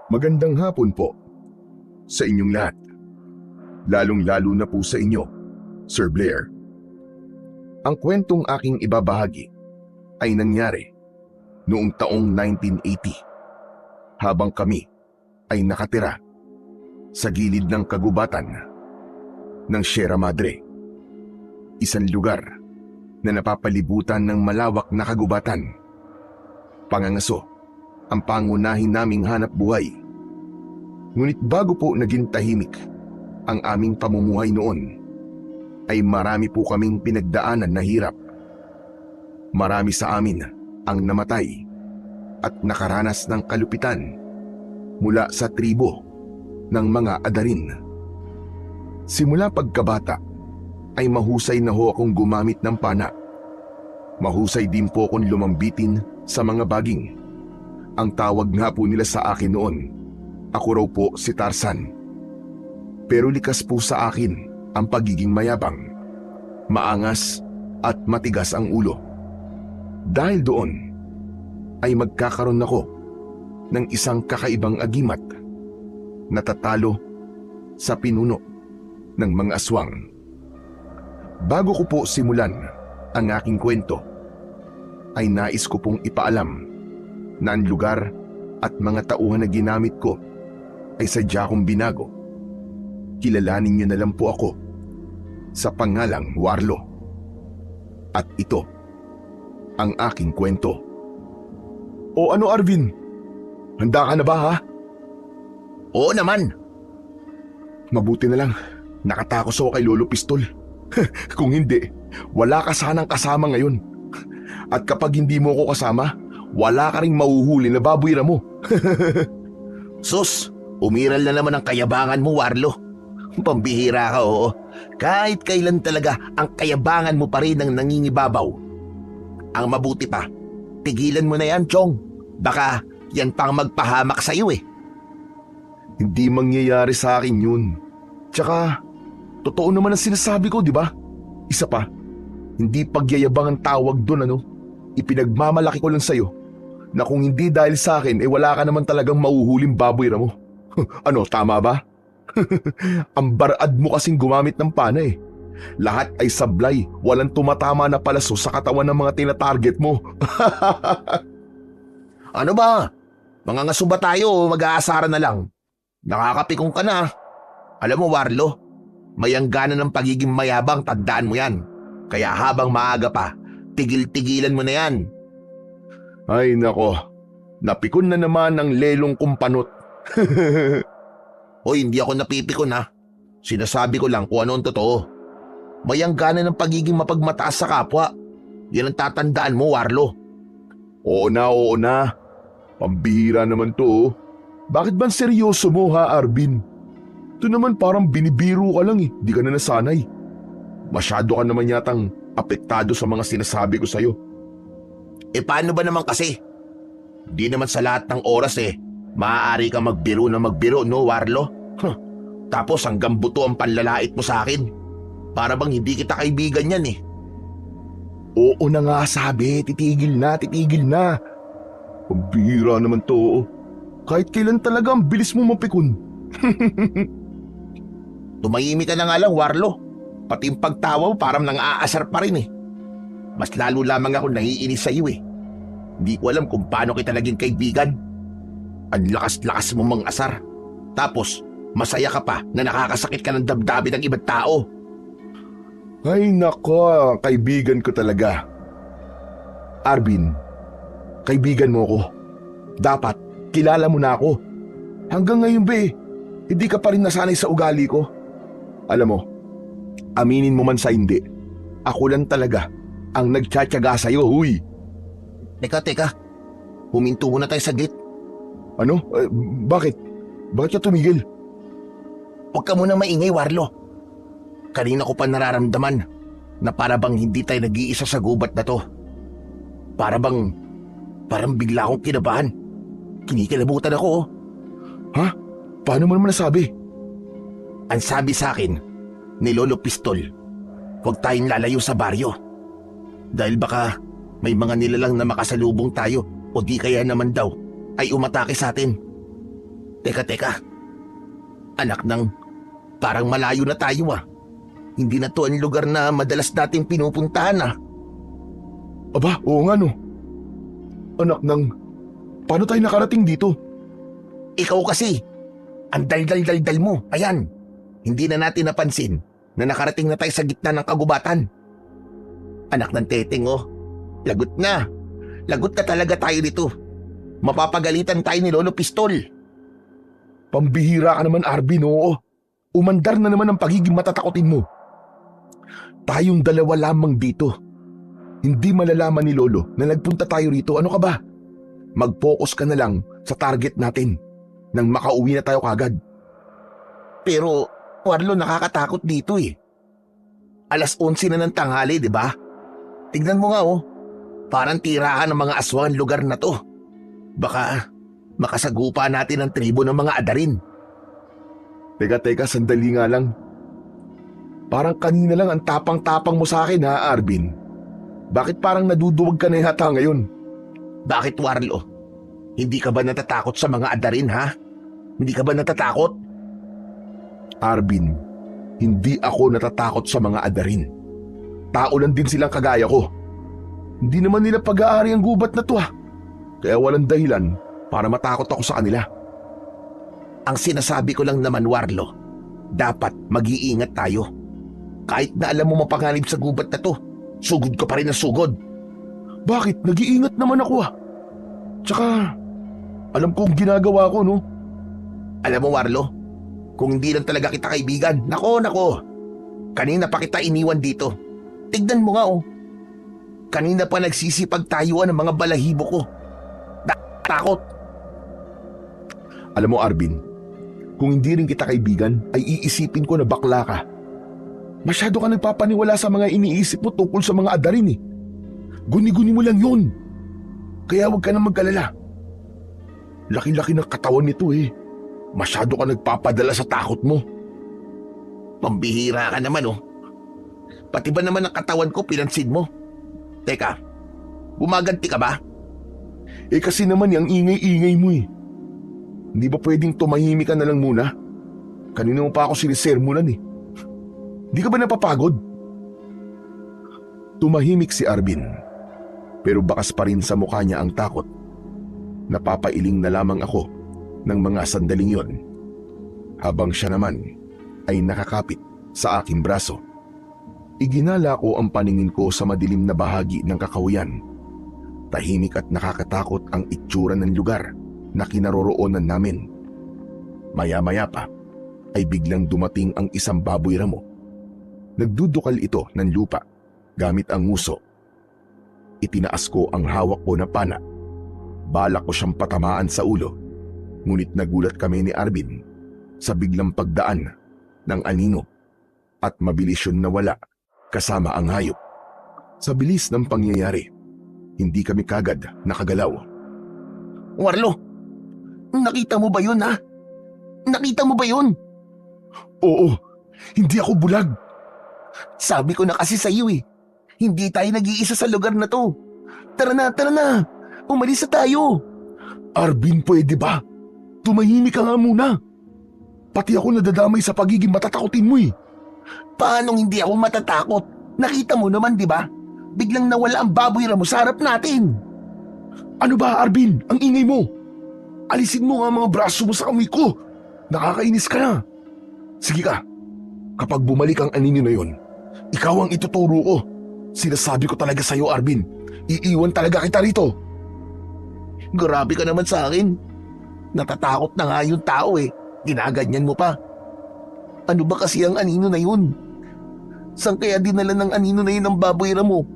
Magandang hapon po sa inyong lahat. Lalong-lalo na po sa inyo, Sir Blair. Ang kwentong aking ibabahagi ay nangyari noong taong 1980 habang kami ay nakatira sa gilid ng kagubatan ng Sierra Madre, isang lugar na napapalibutan ng malawak na kagubatan. Pangangaso ang pangunahin naming hanap buhay. Ngunit bago po naging tahimik ang aming pamumuhay noon, ay marami po kaming pinagdaanan na hirap. Marami sa amin ang namatay at nakaranas ng kalupitan mula sa tribo ng mga Adarin. Simula pagkabata ay mahusay na ho akong gumamit ng pana. Mahusay din po akong lumambitin sa mga baging. Ang tawag nga po nila sa akin noon, ako raw po si Tarzan. Pero likas po sa akin ang pagiging mayabang, maangas at matigas ang ulo. Dahil doon ay magkakaroon ako ng isang kakaibang agimat na tatalo sa pinuno ng mga aswang. Bago ko po simulan ang aking kwento, ay nais ko pong ipaalam na ang lugar at mga tauhan na ginamit ko ay sadya kong binago. Kilalanin niyo na lang po ako sa pangalang Warlo. At ito ang aking kwento. O ano, Arvin? Handa ka na ba, ha? Oo naman. Mabuti na lang, nakatakos ako kay Lolo Pistol. Kung hindi, wala ka sanang kasama ngayon. At kapag hindi mo ako kasama, wala ka ring mahuhuli na baboy ramo. Sus, umiral na naman ang kayabangan mo, Warlo. Pambihira ka, oo. Kahit kailan talaga ang kayabangan mo pa rin ang nangingibabaw. Ang mabuti pa, tigilan mo na yan, Chong. Baka yan pang magpahamak sa'yo eh. Hindi mangyayari sa akin yun. Tsaka, totoo naman ang sinasabi ko, di ba? Isa pa, hindi pagyayabang ang tawag doon, ano? Ipinagmamalaki ko lang sa'yo na kung hindi dahil sa akin, wala ka naman talagang mahuhuling baboy ramo. Ano, tama ba? Ang barad mo kasing gumamit ng pana eh. Lahat ay sablay, walang tumatama na palaso sa katawan ng mga tinatarget mo. Ano ba? Mga ngaso ba tayo o mag-aasara na lang? Nakakapikong ka na. Alam mo, Warlo, may anggana ng pagiging mayabang, tandaan mo yan. Kaya habang maaga pa, tigil-tigilan mo na yan. Ay nako, napikon na naman ang lelong kumpanot. Hoy, hindi ako napipikon ha. Sinasabi ko lang kung ano ang totoo. May anggana ng pagiging mapagmataas sa kapwa. Yan ang tatandaan mo, Warlo. Oo na. Pambihira naman to, oh. Bakit ba seryoso mo, ha, Arvin? Ito naman parang binibiro ka lang eh, di ka na nasanay. Masyado ka naman yatang apektado sa mga sinasabi ko sa'yo. E paano ba naman kasi? Di naman sa lahat ng oras maaari ka magbiro na magbiro, no, Warlo? Tapos hanggang buto ang panlalait mo sa akin. Para bang hindi kita kaibigan yan eh. Oo na nga sabi, titigil na. Pambihira naman to, oh. Kahit kailan talaga ang bilis mo mapikon. Tumahimik ka na nga lang, Warlo. Pati yung pagtawa mo parang nang-aasar pa rin eh. Mas lalo lamang ako naiinis sa iyo eh. Hindi ko alam kung paano kita naging kaibigan. Ang lakas-lakas mo mang asar. Tapos, masaya ka pa na nakakasakit ka ng damdamin ng ibang tao. Ay nako, kaibigan ko talaga. Arvin, kaibigan mo ako. Dapat, kilala mo na ako. Hanggang ngayon ba hindi ka pa rin nasanay sa ugali ko. Alam mo, aminin mo man sa hindi, ako lang talaga ang nagtsatsaga sa'yo, huy. Teka. Huminto muna tayo saglit. Ano? Bakit? Bakit ka tumigil? Huwag ka muna maingay, Warlo. Kanina ko pa nararamdaman na para bang hindi tayo nag-iisa sa gubat na to. Parang bigla akong kinabahan. Kinikilabutan ako, oh. Ha? Paano mo naman nasabi? Ang sabi sa akin ni Lolo Pistol, huwag tayong lalayo sa baryo. Dahil baka may mga nilalang na makasalubong tayo o di kaya naman daw ay umatake sa atin. Teka. Anak ng, parang malayo na tayo ah. Hindi na to ang lugar na madalas nating pinupuntahan ah. Aba, oo nga no. Anak ng, paano tayo nakarating dito? Ikaw kasi, ang dal-dal-dal-dal mo. Ayan, hindi na natin napansin na nakarating na tayo sa gitna ng kagubatan. Anak ng teteng oh, lagot na. Lagot na talaga tayo dito. Mapapagalitan tayo ni Lolo Pistol. Pambihira ka naman, Arvin, oo. Umandar na naman ang pagiging matatakotin mo. Tayong dalawa lamang dito. Hindi malalaman ni Lolo na nagpunta tayo rito. Ano ka ba? Mag-focus ka na lang sa target natin nang makauwi na tayo kagad. Pero, Warlo, nakakatakot dito eh. 11:00 na ng tanghali, di ba? Tignan mo nga oh. Parang tirahan ng mga aswang lugar na to. Baka makasagupa natin ang tribo ng mga adarin. Teka, sandali nga lang. Parang kanina lang ang tapang-tapang mo sa akin ha, Arvin. Bakit parang naduduwag ka na yata ngayon? Bakit, Warlo? Hindi ka ba natatakot sa mga adarin, ha? Hindi ka ba natatakot? Arvin, hindi ako natatakot sa mga adarin. Tao lang din silang kagaya ko. Hindi naman nila pag-aari ang gubat na to ha. Kaya walang dahilan para matakot ako sa kanila. Ang sinasabi ko lang naman, Warlo, dapat mag-iingat tayo. Kahit na alam mo mapanganib sa gubat na to, sugod ka pa rin ng sugod. Bakit? Nag-iingat naman ako ah. Tsaka, alam kong ginagawa ko no. Alam mo, Warlo, kung hindi lang talaga kita kaibigan, nako, kanina pa kita iniwan dito. Tignan mo nga oh. Kanina pa nagsisipag tayuan ng mga balahibo ko. Takot. Alam mo, Arvin, kung hindi rin kita kaibigan, ay iisipin ko na bakla ka. Masyado ka nagpapaniwala sa mga iniisip mo tungkol sa mga adarin eh. Guni-guni mo lang yun. Kaya huwag ka na mag-alala. Laki-laki ng katawan nito eh. Masyado ka nagpapadala sa takot mo. Pambihira ka naman oh. Pati ba naman ang katawan ko pinansin mo? Teka, gumaganti ka ba? Eh kasi naman yung ingay-ingay mo eh. Hindi ba pwedeng tumahimik ka na lang muna? Kanina mo pa ako sinisermonan eh. Di ka ba napapagod? Tumahimik si Arvin, pero bakas pa rin sa mukha niya ang takot. Napapailing na lamang ako ng mga sandaling yon, habang siya naman ay nakakapit sa aking braso. Iginala ko ang paningin ko sa madilim na bahagi ng kakahuyan. Tahimik at nakakatakot ang itsura ng lugar na kinaroroonan namin. Maya-maya pa ay biglang dumating ang isang baboy ramo. Nagdudukal ito ng lupa gamit ang nguso. Itinaas ko ang hawak ko na pana. Balak ko siyang patamaan sa ulo. Ngunit nagulat kami ni Arvin sa biglang pagdaan ng anino at mabilis yun nawala kasama ang hayop. Sa bilis ng pangyayari, hindi kami kagad nakagalaw. Warlo, nakita mo ba yun ha? Nakita mo ba yun? Oo, hindi ako bulag. Sabi ko na kasi sa iyo eh. Hindi tayo nag-iisa sa lugar na to. Tara na. Umalis na tayo. Arvin, pwede ba? Tumahimik ka nga muna. Pati ako nadadamay sa pagiging matatakotin mo eh. Paano hindi ako matatakot? Nakita mo naman, di ba? Biglang nawala ang baboy ramo sa harap natin. Ano ba, Arvin? Ang ingay mo. Alisin mo nga ang mga braso mo sa kamay ko. Nakakainis ka na. Sige ka. Kapag bumalik ang anino na yon, ikaw ang ituturo ko. Sinasabi ko talaga sa'yo, Arvin. Iiwan talaga kita rito. Grabe ka naman sa akin. Natatakot na nga yung tao eh. Ginaganyan mo pa. Ano ba kasi ang anino na yun? Saan kaya dinala ng anino na yun ang baboy ramo?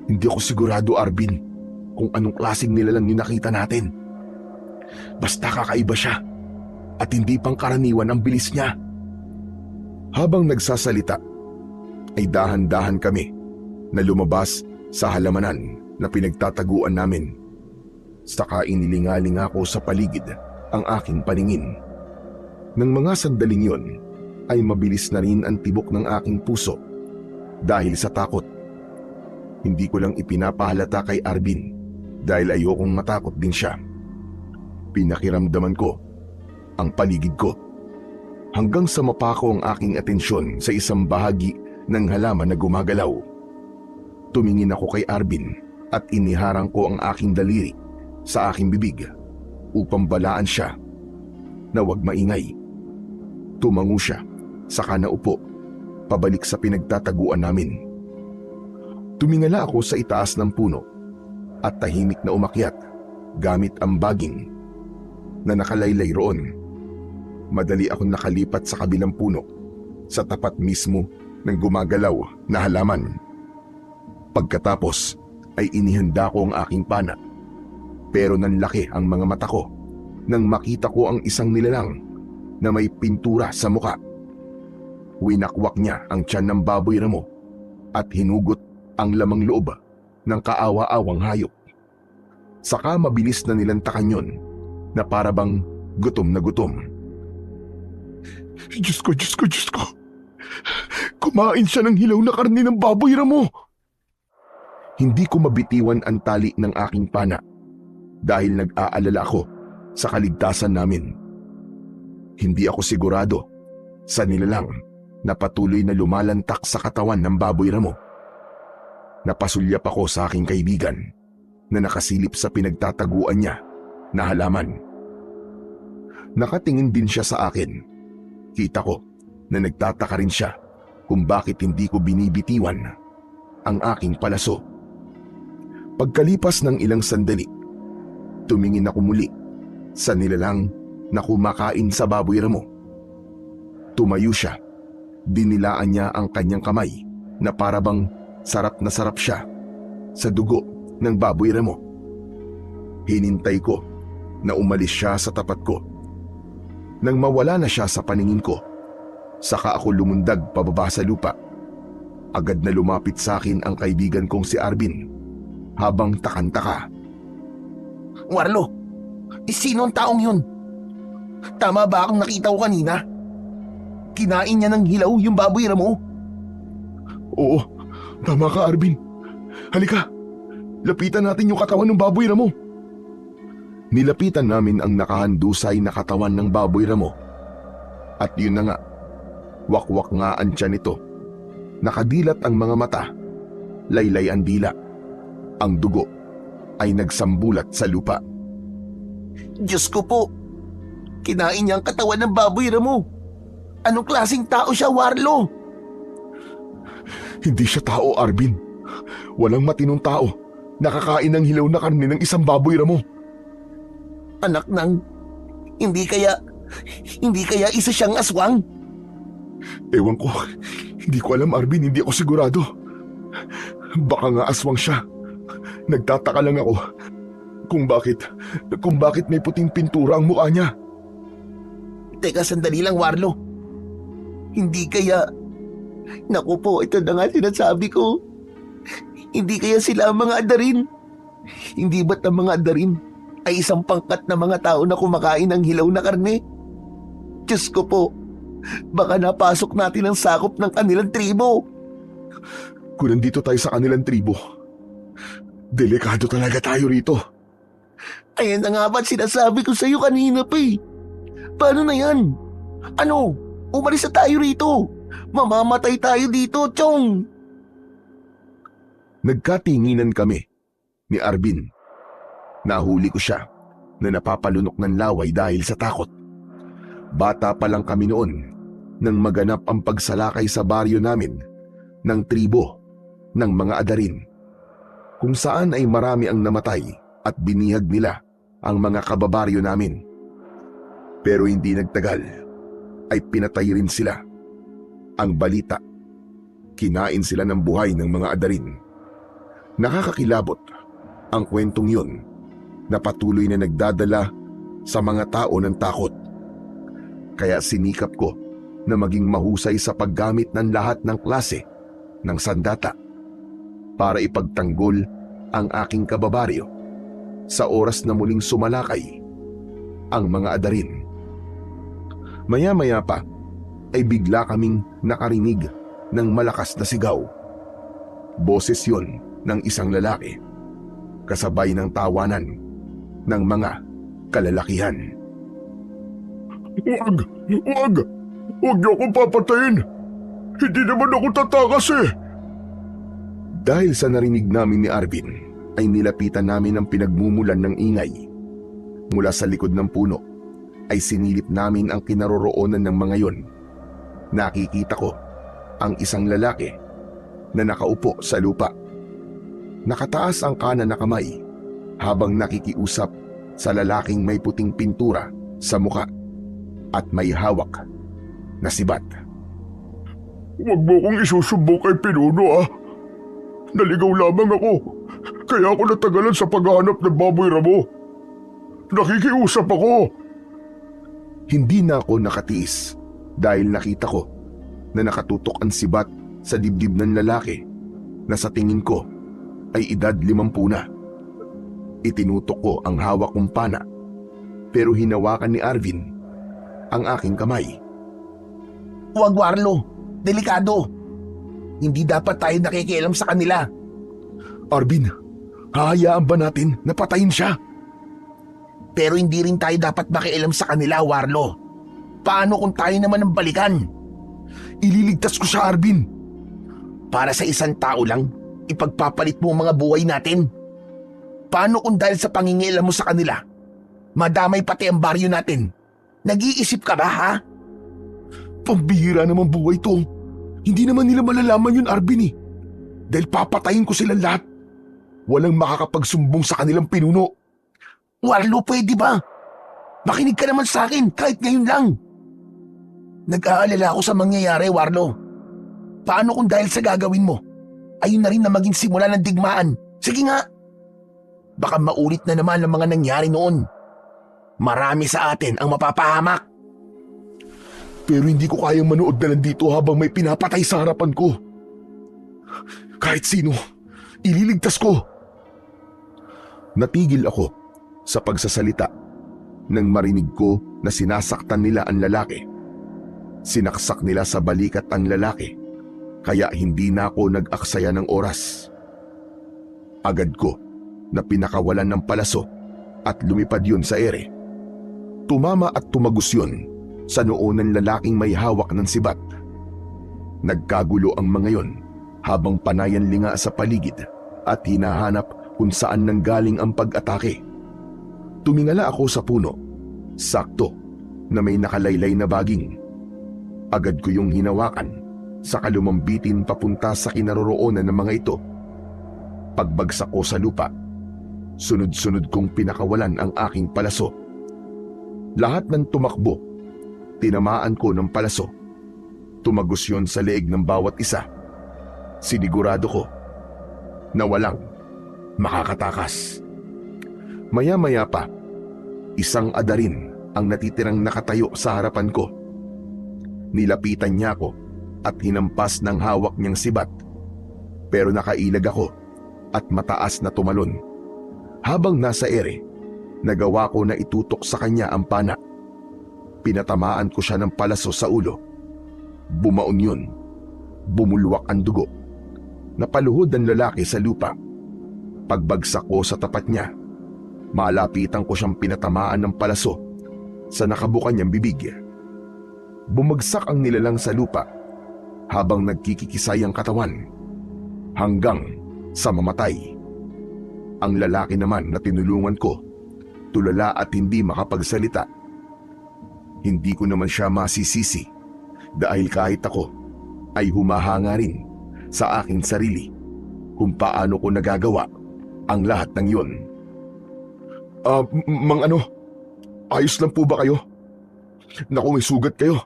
Hindi ako sigurado, Arvin, kung anong klaseng nilalang yung nakita natin. Basta kakaiba siya at hindi pangkaraniwan ang bilis niya. Habang nagsasalita, ay dahan-dahan kami na lumabas sa halamanan na pinagtataguan namin. Saka inilingaling ako sa paligid ang aking paningin. Nang mga sandaling yon, ay mabilis na rin ang tibok ng aking puso dahil sa takot. Hindi ko lang ipinapahalata kay Arvin dahil ayokong matakot din siya. Pinakiramdaman ko ang paligid ko. Hanggang sa mapako ang aking atensyon sa isang bahagi ng halaman na gumagalaw. Tumingin ako kay Arvin at iniharang ko ang aking daliri sa aking bibig upang balaan siya na huwag maingay. Tumango siya, saka naupo, pabalik sa pinagtataguan namin. Tumingala ako sa itaas ng puno at tahimik na umakyat gamit ang baging na nakalaylay roon. Madali akong nakalipat sa kabilang puno sa tapat mismo ng gumagalaw na halaman. Pagkatapos ay inihanda ko ang aking pana, pero nanlaki ang mga mata ko nang makita ko ang isang nilalang na may pintura sa muka. Winakwak niya ang tiyan ng baboy ramo at hinugot ang lamang loob ng kaawa-awang hayop. Saka mabilis na nilantakan yon na parabang gutom na gutom. Diyos ko, Diyos ko, Diyos ko! Kumain siya ng hilaw na karne ng baboy ramo! Hindi ko mabitiwan ang tali ng aking pana dahil nag-aalala ako sa kaligtasan namin. Hindi ako sigurado sa nilalang na patuloy na lumalantak sa katawan ng baboy ramo. Napasulyap ako sa aking kaibigan na nakasilip sa pinagtataguan niya na halaman. Nakatingin din siya sa akin. Kita ko na nagtataka rin siya kung bakit hindi ko binibitiwan ang aking palaso. Pagkalipas ng ilang sandali, tumingin ako muli sa nilalang na kumakain sa baboy ramo. Tumayo siya, dinilaan niya ang kanyang kamay na parabang sarap na sarap siya sa dugo ng baboy ramo. Hinintay ko na umalis siya sa tapat ko. Nang mawala na siya sa paningin ko, saka ako lumundag pababa sa lupa. Agad na lumapit sa akin ang kaibigan kong si Arvin habang takantaka. Warlo, sino ang taong yun? Tama ba akong nakita ko kanina? Kinain niya ng hilaw yung baboy ramo? Oo, tama ka Arvin. Halika, lapitan natin yung katawan ng baboy ramo. Nilapitan namin ang nakahandusay na katawan ng baboy ramo. At yun na nga, wakwak nga ang tiyan nito. Nakadilat ang mga mata, laylay ang dila. Ang dugo ay nagsambulat sa lupa. Diyos ko po, kinain niya ang katawan ng baboy ramo. Anong klaseng tao siya, Warlo? Hindi siya tao, Arvin. Walang matinong tao nakakain ng hilaw na karne ng isang baboy ramo. Anak ng, hindi kaya isa siyang aswang? Ewan ko, hindi ko alam Arvin, hindi ako sigurado. Baka nga aswang siya. Nagtataka lang ako kung bakit may puting pintura ang mukha niya. Teka, sandali lang Warlo. Hindi kaya, naku po, ito na nga sinasabi ko. Hindi kaya sila ang mga adarin? Hindi ba't ang mga adarin ay isang pangkat na mga tao na kumakain ng hilaw na karne? Diyos ko po, baka napasok natin ang sakop ng kanilang tribo. Kung nandito tayo sa kanilang tribo, delikado talaga tayo rito. Ayan na nga ba't sinasabi ko sa'yo kanina pa eh. Paano na yan? Ano? Umalis na tayo rito. Mamamatay tayo dito, Chong. Nagkatinginan kami ni Arvin. Nahuli ko siya na napapalunok ng laway dahil sa takot. Bata pa lang kami noon nang maganap ang pagsalakay sa baryo namin ng tribo ng mga adarin, kung saan ay marami ang namatay at binihag nila ang mga kababaryo namin. Pero hindi nagtagal ay pinatay rin sila. Ang balita, kinain sila ng buhay ng mga adarin. Nakakakilabot ang kwentong yun na patuloy na nagdadala sa mga tao ng takot. Kaya sinikap ko na maging mahusay sa paggamit ng lahat ng klase ng sandata para ipagtanggol ang aking kababaryo sa oras na muling sumalakay ang mga adarin. Maya-maya pa ay bigla kaming nakarinig ng malakas na sigaw. Boses yun ng isang lalaki, kasabay ng tawanan ng mga kalalakihan. Wag! Wag! Huwag niyo akong papatayin! Hindi naman ako tatakas eh! Dahil sa narinig namin ni Arvin, ay nilapitan namin ang pinagmumulan ng ingay. Mula sa likod ng puno, ay sinilip namin ang kinaroroonan ng mga yon. Nakikita ko ang isang lalaki na nakaupo sa lupa. Nakataas ang kanan na kamay habang nakikiusap sa lalaking may puting pintura sa muka at may hawak na sibat. Huwag mo akong isusubok kay Pinuno ah! Naligaw lamang ako, kaya ako natagalan sa paghahanap ng baboy ramo. Nakikiusap ako! Hindi na ako nakatiis dahil nakita ko na nakatutok ang sibat sa dibdib ng lalaki na sa tingin ko ay edad 50 na. Itinutok ko ang hawak kong pana pero hinawakan ni Arvin ang aking kamay. Huwag, Warlo. Delikado. Hindi dapat tayo nakikialam sa kanila. Arvin, hahayaan ba natin na patayin siya? Pero hindi rin tayo dapat makialam sa kanila, Warlo. Paano kung tayo naman ang balikan? Ililigtas ko siya, Arvin. Para sa isang tao lang, ipagpapalit mo ang mga buhay natin. Paano kung dahil sa pangingialam mo sa kanila, madamay pati ang baryo natin? Nag-iisip ka ba, ha? Pambihira naman buhay to. Hindi naman nila malalaman yun, Arvin eh. Dahil papatayin ko silang lahat. Walang makakapagsumbong sa kanilang pinuno. Warlo, pwede ba? Makinig ka naman sa akin kahit ngayon lang. Nag-aalala ako sa mangyayari, Warlo. Paano kung dahil sa gagawin mo, ayun na rin na maging simula ng digmaan? Sige nga. Baka maulit na naman ang mga nangyari noon. Marami sa atin ang mapapahamak. Pero hindi ko kayang manood na nandito habang may pinapatay sa harapan ko. Kahit sino, ililigtas ko. Natigil ako sa pagsasalita nang marinig ko na sinasaktan nila ang lalaki. Sinaksak nila sa balikat ang lalaki, kaya hindi na ako nag-aksaya ng oras. Agad ko na pinakawalan ng palaso at lumipad yun sa ere. Tumama at tumagos yun sa noo ng lalaking may hawak ng sibat. Nagkagulo ang mga yon habang panayan linga sa paligid at hinahanap kung saan nanggaling ang pag-atake. Tumingala ako sa puno, sakto na may nakalaylay na baging. Agad ko yung hinawakan sa lumambitin papunta sa kinaroroonan ng mga ito. Pagbagsak ko sa lupa, sunod-sunod kong pinakawalan ang aking palaso. Lahat ng tumakbo, tinamaan ko ng palaso. Tumagos yun sa leeg ng bawat isa. Sinigurado ko na walang makakatakas. Maya-maya pa, isang adarin ang natitirang nakatayo sa harapan ko. Nilapitan niya ako at hinampas ng hawak niyang sibat. Pero nakailag ako at mataas na tumalon. Habang nasa ere, nagawa ko na itutok sa kanya ang pana. Pinatamaan ko siya ng palaso sa ulo. Bumaon yun. Bumulwak ang dugo. Napaluhod ang lalaki sa lupa. Pagbagsak ko sa tapat niya, malapitan ko siyang pinatamaan ng palaso sa nakabuka niyang bibig. Bumagsak ang nilalang sa lupa habang nagkikikisay ang katawan hanggang sa mamatay. Ang lalaki naman na tinulungan ko, tulala at hindi makapagsalita. Hindi ko naman siya masisisi dahil kahit ako ay humahanga rin sa aking sarili kung paano ko nagagawa ang lahat ng yun. Mang ano, ayos lang po ba kayo? Naku, may sugat kayo.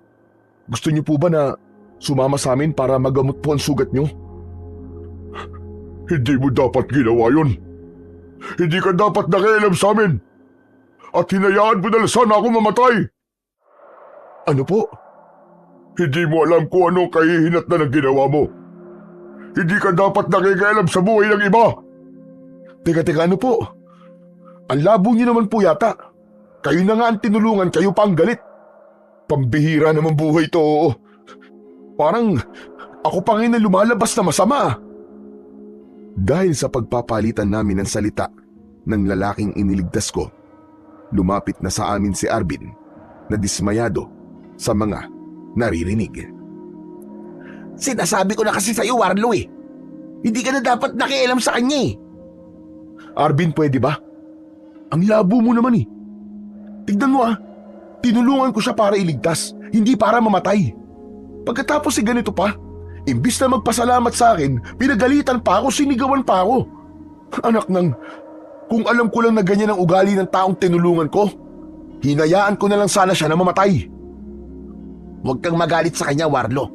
Gusto niyo po ba na sumama sa amin para magamot po ang sugat niyo? Hindi mo dapat ginawa yun. Hindi ka dapat nakialam sa amin. At hinayaan mo na lang sana ako mamatay. Ano po? Hindi mo alam kung ano kahihinat na ng ginawa mo. Hindi ka dapat nakikialam sa buhay ng iba. Teka, ano po? Ang labo niyo naman po yata. Kayo na nga ang tinulungan, kayo pa ang galit. Pambihira naman buhay to. Parang ako pa ngayon na lumalabas na masama. Dahil sa pagpapalitan namin ng salita ng lalaking iniligtas ko, lumapit na sa amin si Arvin na dismayado sa mga naririnig. Sinasabi ko na kasi sa'yo, Warlo eh. Hindi ka na dapat nakialam sa kanya eh. Arvin, pwede ba? Ang labo mo naman eh. Tignan mo tinulungan ko siya para iligtas, hindi para mamatay. Pagkatapos ganito pa, imbis na magpasalamat sa akin, pinagalitan pa ako, sinigawan pa ako. Anak ng, kung alam ko lang na ganyan ang ugali ng taong tinulungan ko, hinayaan ko na lang sana siya na mamatay. Huwag kang magalit sa kanya, Warlo.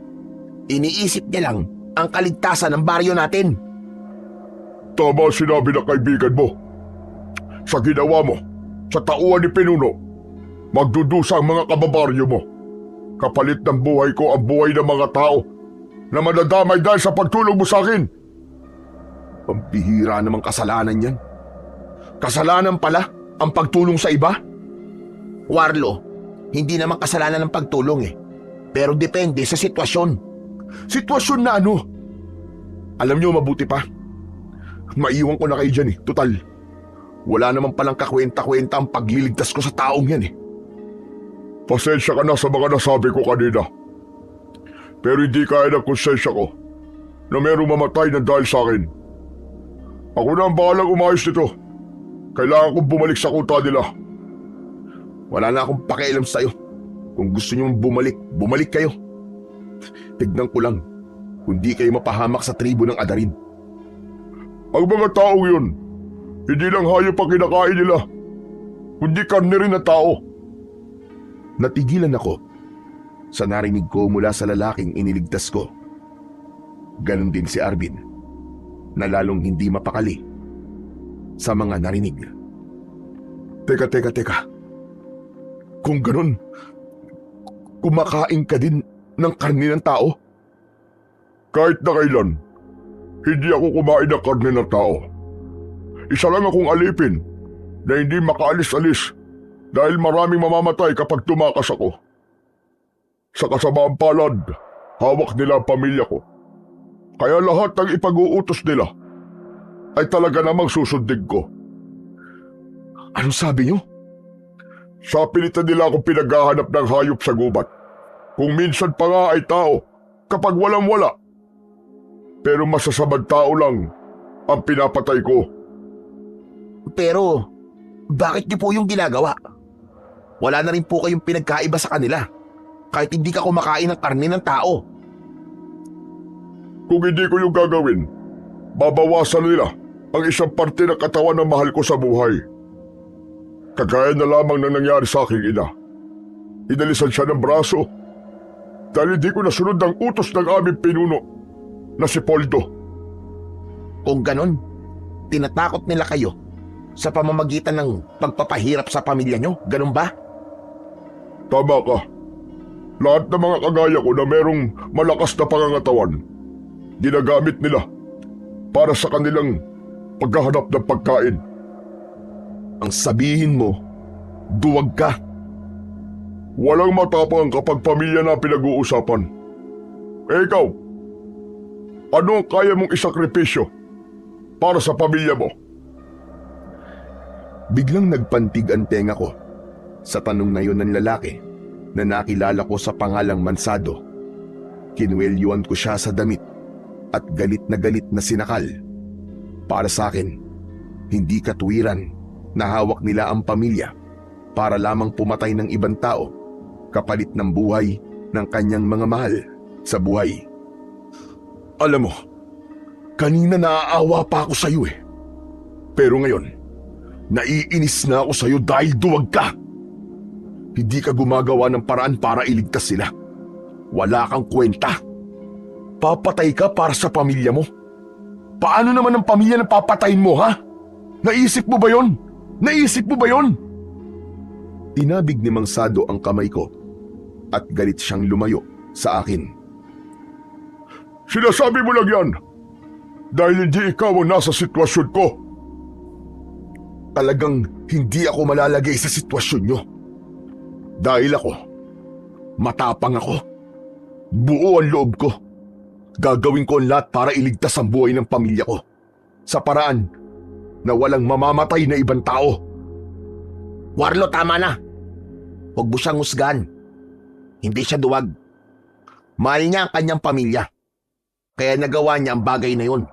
Iniisip niya lang ang kaligtasan ng baryo natin. Tama sinabi ng kaibigan mo. Sa ginawa mo, sa tauhan ni Pinuno, magdudusa ang mga kababaryo mo. Kapalit ng buhay ko ang buhay ng mga tao na madadamay dahil sa pagtulong mo sa akin. Ang bihira namang kasalanan yan. Kasalanan pala ang pagtulong sa iba? Warlo, hindi naman kasalanan ng pagtulong eh. Pero depende sa sitwasyon. Sitwasyon na ano? Alam niyo, mabuti pa. Maiwan ko na kayo dyan eh. Total, wala naman palang kakwenta-kwenta ang pagliligtas ko sa taong yan eh. Pasensya ka na sa mga nasabi ko kanina. Pero hindi kaya ng konsensya ko na merong mamatay na dahil sa akin. Ako na ang bahalang umayos nito. Kailangan kong bumalik sa kuta nila. Wala na akong pakialam sa'yo. Kung gusto nyo bumalik, bumalik kayo. Tignan ko lang kung di kayo mapahamak sa tribo ng Adarin. Ang mga taong yun, hindi lang hayop ang kinakain nila, kundi karne rin na tao. Natigilan ako sa narinig ko mula sa lalaking iniligtas ko. Ganon din si Arvin, na lalong hindi mapakali sa mga narinig. Teka. Kung ganon, kumakain ka din ng karne ng tao? Kahit na kailan, hindi ako kumain ng karne ng tao. Isa lang akong alipin na hindi makaalis-alis dahil maraming mamamatay kapag tumakas ako. Sa kasamaang palad, hawak nila ang pamilya ko. Kaya lahat ng ipag-uutos nila ay talaga namang susundin ko. Anong sabi niyo? Sa pilitan nila akong pinaghahanap ng hayop sa gubat. Kung minsan pa nga ay tao, kapag walang-wala. Pero masasamad tao lang ang pinapatay ko. Pero, bakit niyo po yung ginagawa? Wala na rin po kayong pinagkaiba sa kanila. Kahit hindi ka kumakain ng karne ng tao. Kung hindi ko yung gagawin, babawasan nila ang isang parte ng katawan ng mahal ko sa buhay. Kagaya na lamang na nangyari sa aking ina. Inalisan siya ng braso dahil hindi ko nasunod ang utos ng aming pinuno na si Poldo. Kung ganon, tinatakot nila kayo sa pamamagitan ng pagpapahirap sa pamilya nyo, ganon ba? Tama ka. Lahat ng mga kagaya ko na merong malakas na pangangatawan, ginagamit nila para sa kanilang paghahanap ng pagkain. Ang sabihin mo, duwag ka. Walang matapang kapag pamilya na pinag-uusapan. Ikaw, ano ang kaya mong isakripisyo para sa pamilya mo? Biglang nagpantig ang tenga ko sa tanong na yon ng lalaki na nakilala ko sa pangalang Mansado. Kinuwelyuan ko siya sa damit at galit na sinakal. Para sa akin, hindi katuwiran na hawak nila ang pamilya para lamang pumatay ng ibang tao kapalit ng buhay ng kanyang mga mahal sa buhay. Alam mo, kanina naaawa pa ako sa iyo eh. Pero ngayon, naiinis na ako sa iyo dahil duwag ka. Hindi ka gumagawa ng paraan para iligtas sila. Wala kang kwenta. Papatay ka para sa pamilya mo. Paano naman ang pamilya na papatayin mo, ha? Naisip mo ba yon? Naisip mo ba yon? Tinabig ni Mansado ang kamay ko at galit siyang lumayo sa akin. Sinasabi mo lang yan dahil hindi ikaw ang nasa sitwasyon ko. Talagang hindi ako malalagay sa sitwasyon nyo. Dahil ako, matapang ako. Buo ang loob ko. Gagawin ko ang lahat para iligtas ang buhay ng pamilya ko. Sa paraan na walang mamamatay na ibang tao. Warlo, tama na. Huwag mo siyang husgahan. Hindi siya duwag. Mahal niya ang kanyang pamilya. Kaya nagawa niya ang bagay na yun.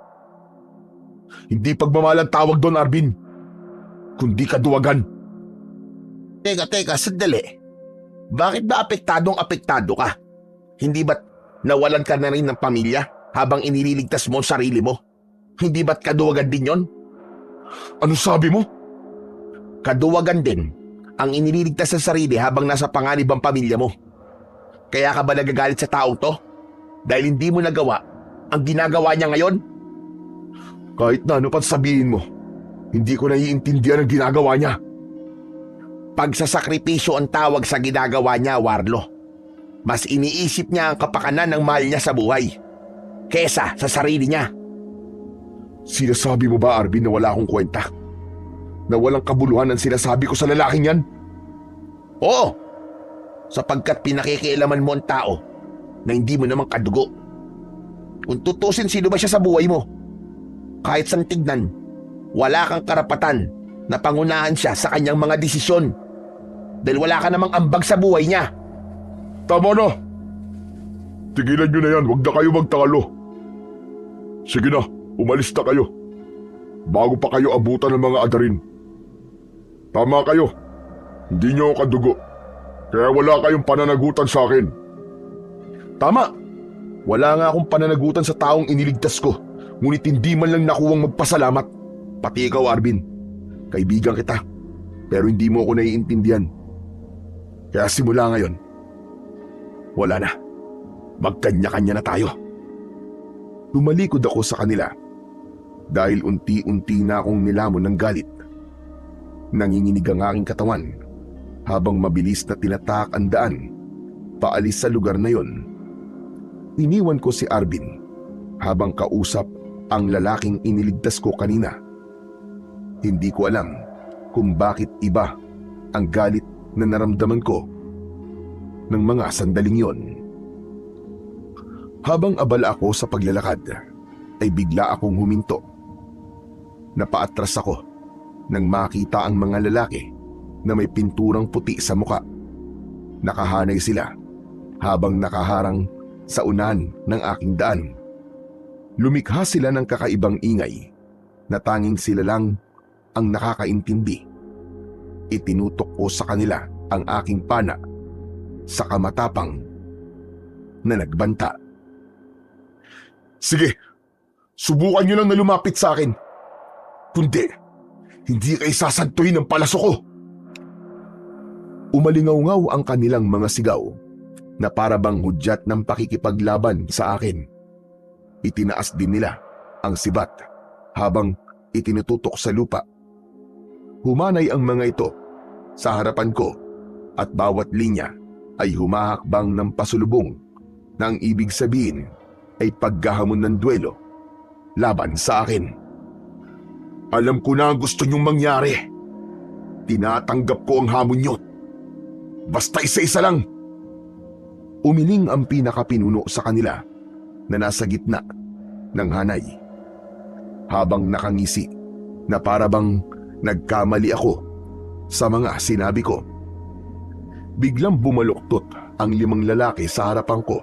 Hindi pagmamahal ang tawag doon, Arvin. Kundi kaduwagan. Teka, sandali. Bakit ba apektado ka? Hindi ba't nawalan ka na rin ng pamilya habang inililigtas mo ang sarili mo? Hindi ba't kaduwagan din yon? Ano sabi mo? Kaduwagan din ang inililigtas sa sarili habang nasa panganib ang pamilya mo. Kaya ka ba nagagalit sa taong to? Dahil hindi mo nagawa ang ginagawa niya ngayon? Kahit na ano pang sabihin mo, hindi ko naiintindihan ang ginagawa niya. Pagsasakripisyo ang tawag sa ginagawa niya, Warlo. Mas iniisip niya ang kapakanan ng mahal niya sa buhay kesa sa sarili niya. Sinasabi mo ba, Arvin, na wala akong kwenta? Na walang kabuluhan ang sinasabi ko sa lalaking yan? Oo, sapagkat pinakikialaman mo ang tao na hindi mo naman kadugo. Kung tutusin sino ba siya sa buhay mo, kahit saan tignan, wala kang karapatan na pangunahan siya sa kanyang mga desisyon dahil wala ka namang ambag sa buhay niya. Tama na! Tigilan nyo na yan, huwag na kayo magtalo. Sige na, umalis na kayo. Bago pa kayo abutan ng mga adarin. Tama kayo, hindi nyo ako kadugo. Kaya wala kayong pananagutan sa akin. Tama! Wala nga akong pananagutan sa taong iniligtas ko, ngunit hindi man lang nakuwang magpasalamat. Pati ikaw, Arvin. Kaibigan kita, pero hindi mo ako naiintindihan. Kaya simula ngayon, wala na. Magkanya-kanya na tayo. Tumalikod ako sa kanila dahil unti-unti na akong nilamon ng galit. Nanginginig ang aking katawan habang mabilis na tinatahak ang daan paalis sa lugar na yon. Iniwan ko si Arvin habang kausap ang lalaking iniligtas ko kanina. Hindi ko alam kung bakit iba ang galit na naramdaman ko ng mga sandaling yon. Habang abala ako sa paglalakad, ay bigla akong huminto. Napaatras ako nang makita ang mga lalaki na may pinturang puti sa muka. Nakahanay sila habang nakaharang sa unahan ng aking daan. Lumikha sila ng kakaibang ingay na tanging sila lang ang nakakaintindi. Itinutok ko sa kanila ang aking pana sa kamatapang na nagbanta. Sige, subukan nyo lang na lumapit sa akin. Kundi, hindi kayo sasantuhin ng palaso ko. Umalingaw-ngaw ang kanilang mga sigaw na parabang hudyat ng pakikipaglaban sa akin. Itinaas din nila ang sibat habang itinututok sa lupa. Humanay ang mga ito sa harapan ko at bawat linya ay humahakbang ng pasulubong na ang ibig sabihin ay paghahamon ng duelo laban sa akin. Alam ko na ang gusto nyong mangyari. Tinatanggap ko ang hamon nyo. Basta isa-isa lang. Umiling ang pinakapinuno sa kanila na nasa gitna ng hanay. Habang nakangisi na parabang nagkamali ako sa mga sinabi ko. Biglang bumaluktot ang 5 lalaki sa harapan ko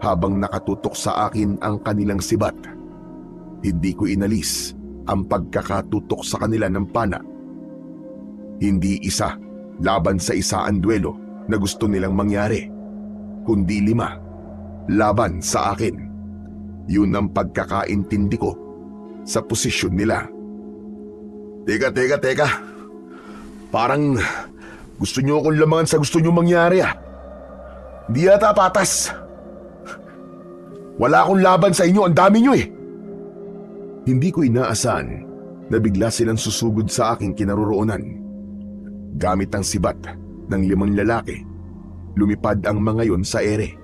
habang nakatutok sa akin ang kanilang sibat. Hindi ko inalis ang pagkakatutok sa kanila ng pana. Hindi isa laban sa isa ang duelo na gusto nilang mangyari, kundi 5 laban sa akin. Yun ang pagkakaintindi ko sa posisyon nila. Teka. Parang gusto nyo akong lamangan sa gusto nyo mangyari ah. Di yata patas. Wala akong laban sa inyo, ang dami nyo eh. Hindi ko inaasahan na bigla silang susugod sa aking kinaroroonan. Gamit ang sibat ng 5 lalaki, lumipad ang mga yon sa ere.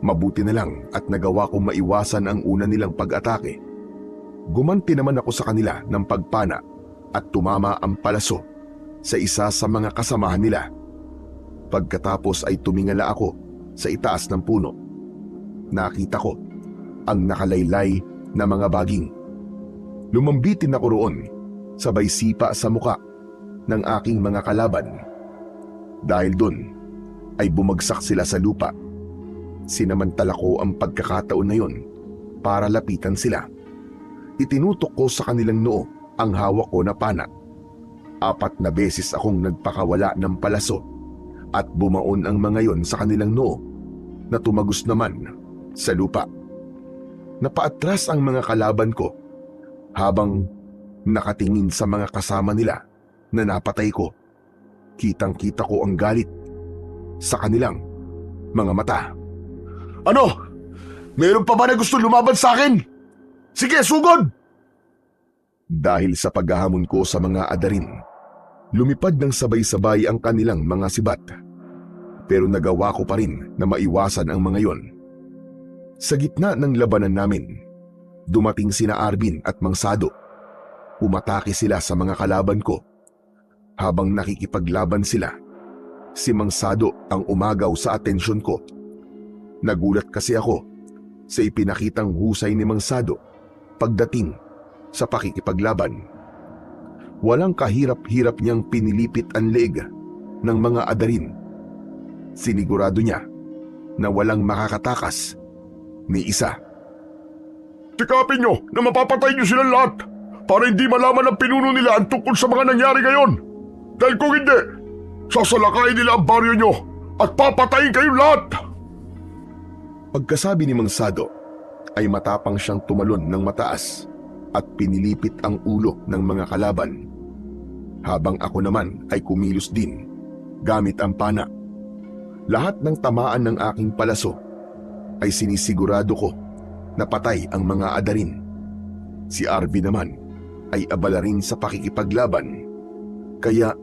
Mabuti na lang at nagawa kong maiwasan ang una nilang pag-atake. Gumanti naman ako sa kanila ng pagpana at tumama ang palaso sa isa sa mga kasamahan nila. Pagkatapos ay tumingala ako sa itaas ng puno. Nakita ko ang nakalaylay na mga baging. Lumambitin ako roon, sabay sipa sa muka ng aking mga kalaban. Dahil dun ay bumagsak sila sa lupa. Sinamantala ko ang pagkakataon na yun para lapitan sila. Itinutok ko sa kanilang noo ang hawak ko na pana. 4 na beses akong nagpakawala ng palaso at bumaon ang mga yon sa kanilang noo na tumagos naman sa lupa. Napaatras ang mga kalaban ko habang nakatingin sa mga kasama nila na napatay ko. Kitang-kita ko ang galit sa kanilang mga mata. Ano? Meron pa ba na gusto lumaban sa akin? Sige, sugod! Dahil sa paghahamon ko sa mga adarin, lumipad ng sabay-sabay ang kanilang mga sibat. Pero nagawa ko pa rin na maiwasan ang mga yon. Sa gitna ng labanan namin, dumating sina Arvin at Mang Sado. Umatake sila sa mga kalaban ko. Habang nakikipaglaban sila, si Mang Sado ang umagaw sa atensyon ko. Nagulat kasi ako sa ipinakitang husay ni Mang Sado pagdating sa pakikipaglaban. Walang kahirap-hirap niyang pinilipit ang leeg ng mga adarin. Sinigurado niya na walang makakatakas ni isa. Tikapin nyo na mapapatay nyo silang lahat para hindi malaman ng pinuno nila ang tungkol sa mga nangyari ngayon. Dahil kung hindi, sasalakayin nila ang baryo nyo at papatayin kayong lahat. Pagkasabi ni Mang Sado ay matapang siyang tumalon ng mataas at pinilipit ang ulo ng mga kalaban. Habang ako naman ay kumilos din gamit ang pana. Lahat ng tamaan ng aking palaso ay sinisigurado ko na patay ang mga adarin. Si Arvin naman ay abala rin sa pakikipaglaban, kaya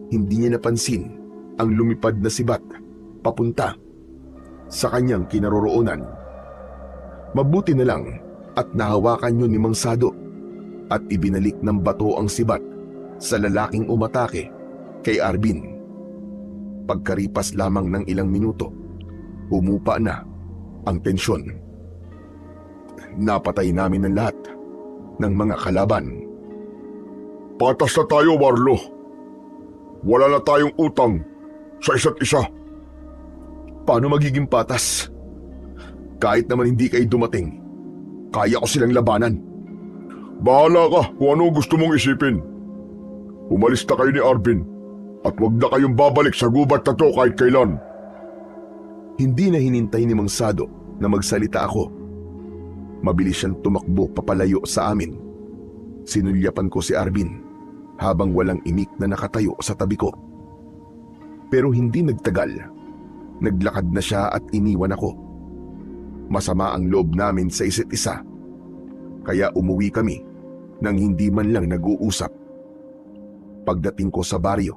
hindi niya napansin ang lumipad na sibat papunta sa kanyang kinaroroonan. Mabuti na lang at nahawakan yun ni Mang Sado at ibinalik ng bato ang sibat sa lalaking umatake kay Arvin. Pagkaripas lamang ng ilang minuto, humupa na ang tensyon. Napatay namin ang lahat ng mga kalaban. Patas na tayo, Warlo. Wala na tayong utang sa isa't isa. Paano magiging patas? Kahit naman hindi kayo dumating, kaya ko silang labanan. Bahala ka kung ano gusto mong isipin. Umalis na kayo ni Arvin at huwag na kayong babalik sa gubat na to kahit kailan. Hindi na hinintay ni Mang Sado na magsalita ako. Mabilis siyang tumakbo papalayo sa amin. Sinulyapan ko si Arvin habang walang imik na nakatayo sa tabi ko. Pero hindi nagtagal. Naglakad na siya at iniwan ako. Masama ang loob namin sa isa't isa. Kaya umuwi kami nang hindi man lang nag-uusap. Pagdating ko sa baryo,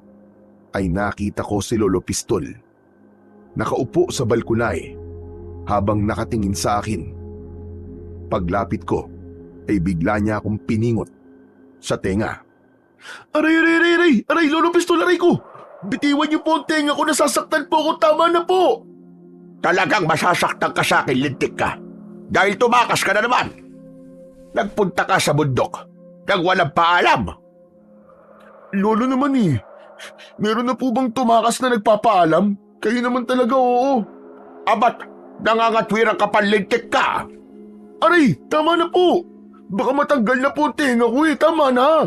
ay nakita ko si Lolo Pistol. Nakaupo sa balkonay habang nakatingin sa akin. Paglapit ko, ay bigla niya akong piningot sa tenga. Aray, Lolo Pistol, aray ko! Bitiwan niyo po ang tenga ko, nasasaktan po ako, tama na po! Talagang masasaktan ka sa akin, lintik ka. Dahil tumakas ka na naman. Nagpunta ka sa bundok nang walang paalam. Lolo naman eh, meron na po bang tumakas na nagpapaalam? Kayo naman talaga, oo. Abat, nangangatwirang ka panlintik ka. Aray, tama na po. Baka matanggal na po ang tenga ko eh, tama na.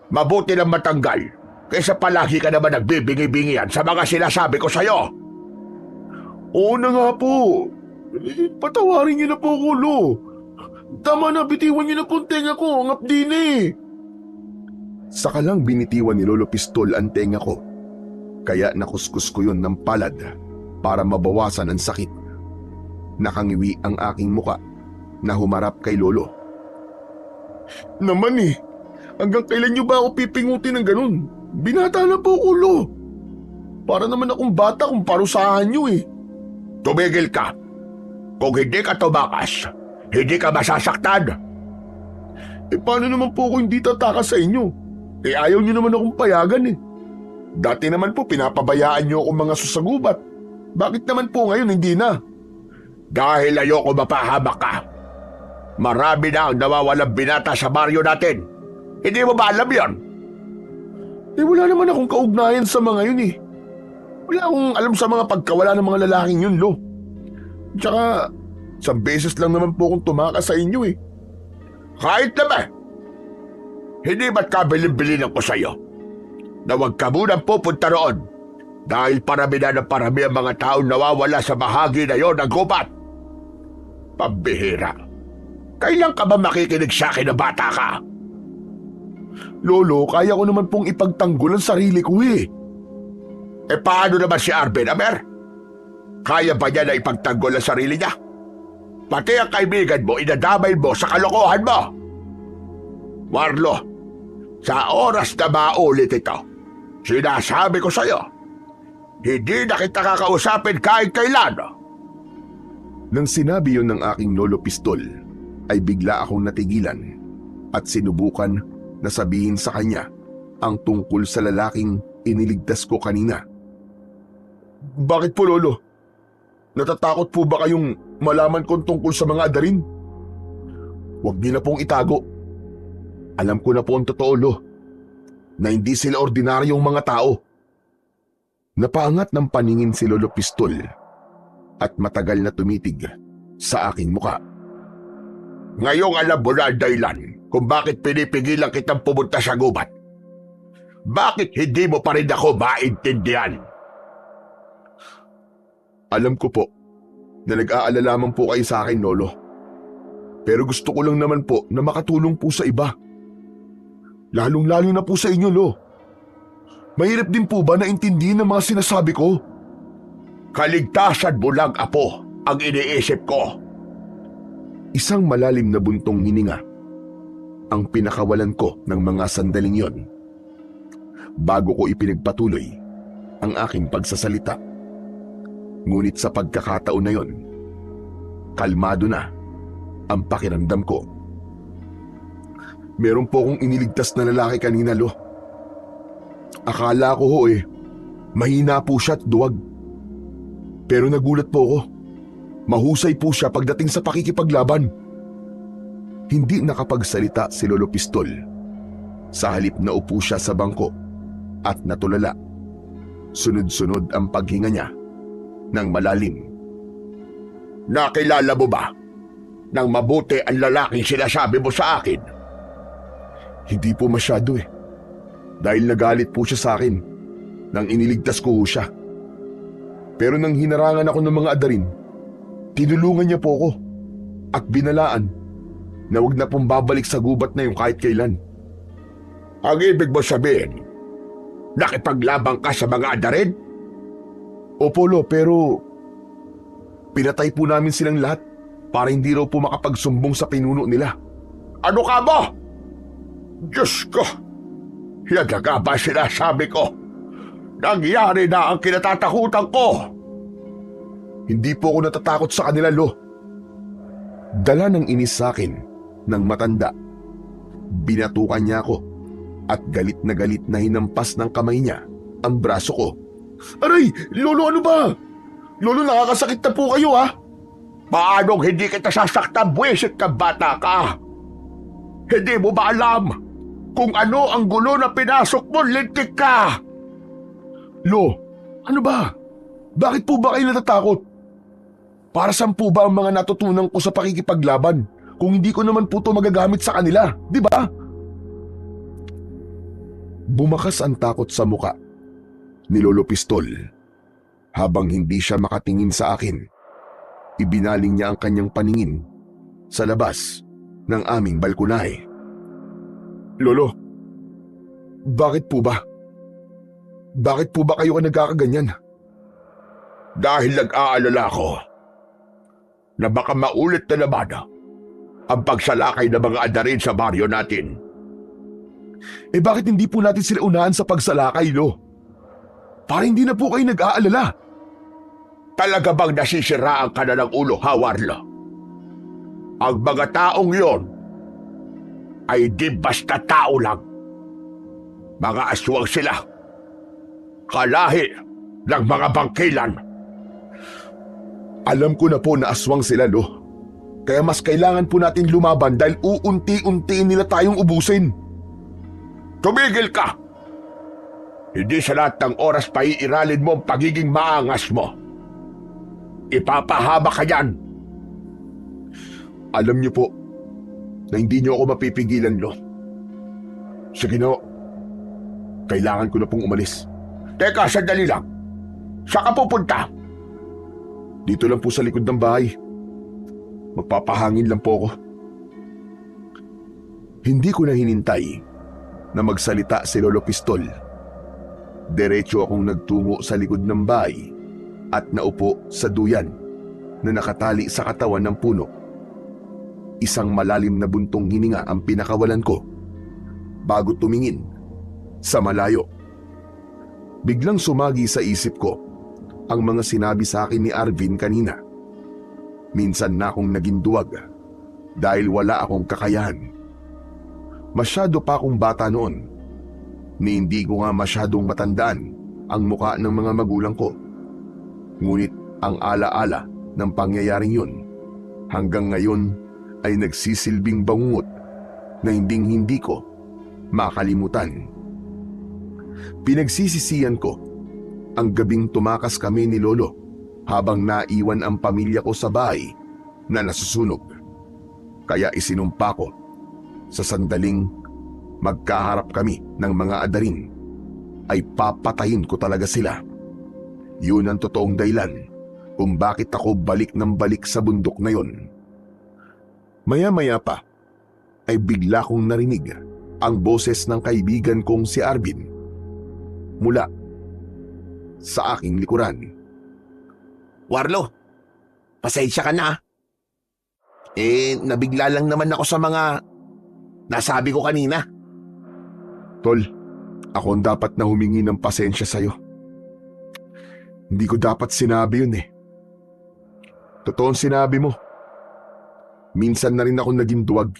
Mabuti lang matanggal, kaysa palagi ka naman nagbibingi-bingian sa mga sinasabi ko sa'yo. Oo na nga po. Patawarin niyo na po ko, Lo. Tama na, bitiwan niyo na po ang tenga ko, ang apdi na eh. Saka lang binitiwan ni Lolo Pistol ang tenga ko. Kaya nakuskus ko yun ng palad para mabawasan ang sakit. Nakangiwi ang aking muka na humarap kay Lolo. Naman eh, hanggang kailan niyo ba ako pipingutin ng ganun? Binata na po ko, Lo. Para naman akong bata kung parusahan niyo eh. Tumigil ka. Kung hindi ka tumakas, hindi ka masasaktan. Eh paano naman po ako hindi tatakas sa inyo? Eh ayaw niyo naman akong payagan eh. Dati naman po pinapabayaan niyo akong mga susagubat. Bakit naman po ngayon hindi na? Dahil ayoko mapahamak ka. Marami na ang nawawalang binata sa baryo natin. Hindi mo ba alam yan? Eh wala naman akong kaugnayan sa mga yun eh. Wala akong alam sa mga pagkawala ng mga lalaking yun, Lo. Tsaka, isang beses lang naman po akong tumakas sa inyo eh. Kahit naman, hindi ba't kabilin-bilin ako sa'yo na huwag ka munang pupunta roon dahil parami na ng parami ang mga taong nawawala sa bahagi na yon ng gubat? Pambihira. Kailan ka ba makikinig sa akin na bata ka? Lolo, kaya ko naman pong ipagtanggol ang sarili ko eh. Paano naman si Arvin, Amer? Kaya ba niya na ipagtanggol ang sarili niya? Pati ang kaibigan mo, inadamay mo sa kalokohan mo. Marlo, sa oras na maulit ito, sinasabi ko sa'yo, hindi na kita kakausapin kahit kailan. Nang sinabi yon ng aking lolo Pistol, ay bigla akong natigilan at sinubukan na sabihin sa kanya ang tungkol sa lalaking iniligtas ko kanina. Bakit po, Lolo? Natatakot po ba kayong malaman kong tungkol sa mga adarin? Huwag niyo na pong itago. Alam ko na po ang totoo, Lo, na hindi sila ordinaryong mga tao. Napaangat ng paningin si Lolo Pistol at matagal na tumitig sa aking muka. Ngayong alam mo na ang dahilan kung bakit pinipigilan kitang pumunta sa gubat. Bakit hindi mo pa rin ako maintindihan? Alam ko po na nag-aalala lamang po kayo sa akin, Lolo. Pero gusto ko lang naman po na makatulong po sa iba. Lalong-lalo na po sa inyo, Lo. Mahirap din po ba na intindihin ang mga sinasabi ko? Kaligtasan mo lang, Apo, ang iniisip ko. Isang malalim na buntong hininga ang pinakawalan ko ng mga sandaling yon bago ko ipinagpatuloy ang aking pagsasalita. Ngunit sa pagkakataon na yon, kalmado na ang pakiramdam ko. Meron po akong iniligtas na lalaki kanina, Lo. Akala ko mahina po siya at duwag. Pero nagulat po ako. Mahusay po siya pagdating sa pakikipaglaban. Hindi nakapagsalita si Lolo Pistol. Sa halip na upo siya sa bangko at natulala. Sunod-sunod ang paghinga niya ng malalim. Nakilala mo ba nang mabuti ang lalaking sinasabi mo sa akin? Hindi po masyado Dahil nagalit po siya sa akin nang iniligtas ko siya. Pero nang hinarangan ako ng mga adarin, tinulungan niya po ako at binalaan na wag na pong babalik sa gubat na yung kahit kailan. Ang ibig mo sabihin, nakipaglabang ka sa mga adarin? Opo, Lo, pero pinatay po namin silang lahat para hindi raw po makapagsumbong sa pinuno nila. Ano ka mo? Diyos ko! Yan nga ba sinasabi ko? Nangyari na ang kinatatakutan ko! Hindi po ako natatakot sa kanila, Lo. Dala ng inis sa akin ng matanda. Binatukan niya ako at galit na hinampas ng kamay niya ang braso ko. Aray! Lolo, ano ba? Lolo, nakakasakit na po kayo, ha? Paanong hindi kita sasaktan, buwisit ka, bata ka? Hindi mo ba alam kung ano ang gulo na pinasok mo, lintik ka? Lo, ano ba? Bakit po ba kayo natatakot? Para saan po ba ang mga natutunan ko sa pakikipaglaban kung hindi ko naman po ito magagamit sa kanila, di ba? Bumakas ang takot sa muka ni Lolo Pistol. Habang hindi siya makatingin sa akin, ibinaling niya ang kanyang paningin sa labas ng aming balkonahe. Lolo, bakit po ba? Bakit po ba kayo nagkakaganyan? Dahil nag-aalala ko na baka maulit na naman ang pagsalakay ng mga adarin sa baryo natin. Bakit hindi po natin sila unahan sa pagsalakay, Lo? Para hindi na po kayo nag-aalala. Talaga bang nasisiraan ka na ng ulo, Hawarlo? Ang mga taong yon ay di basta tao lang. Mga aswang sila. Kalahi ng mga bangkilan. Alam ko na po na aswang sila, Lo. Kaya mas kailangan po natin lumaban dahil uunti-untiin nila tayong ubusin. Tumigil ka! Hindi sa lahat ng oras pa iiralin mo ang pagiging maangas mo. Ipapahaba ka yan. Alam niyo po na hindi niyo ako mapipigilan, Lo. Sige na, kailangan ko na pong umalis. Teka, sandali lang. Saan ka pupunta? Dito lang po sa likod ng bahay. Magpapahangin lang po ako. Hindi ko na hinintay na magsalita si Lolo Pistol. Diretso akong nagtungo sa likod ng bahay at naupo sa duyan na nakatali sa katawan ng puno. Isang malalim na buntong hininga ang pinakawalan ko bago tumingin sa malayo. Biglang sumagi sa isip ko ang mga sinabi sa akin ni Arvin kanina. Minsan na akong naging duwag dahil wala akong kakayahan. Masyado pa akong bata noon ni hindi ko nga masyadong matandaan ang muka ng mga magulang ko. Ngunit ang alaala ng pangyayaring yun hanggang ngayon ay nagsisilbing bangungot na hindi ko makalimutan. Pinagsisisihan ko ang gabing tumakas kami ni Lolo habang naiwan ang pamilya ko sa bahay na nasusunog. Kaya isinumpa ko sa sandaling magkaharap kami ng mga adarin ay papatayin ko talaga sila. Yun ang totoong dahilan kung bakit ako balik ng balik sa bundok na yon. Maya-maya pa ay bigla kong narinig ang boses ng kaibigan kong si Arvin mula sa aking likuran. Warlo, pasensya ka na. Nabigla lang naman ako sa mga nasabi ko kanina. Tol, ako ang dapat na humingi ng pasensya sa'yo. Hindi ko dapat sinabi yun eh. Totoong sinabi mo. Minsan na rin ako naging duwag.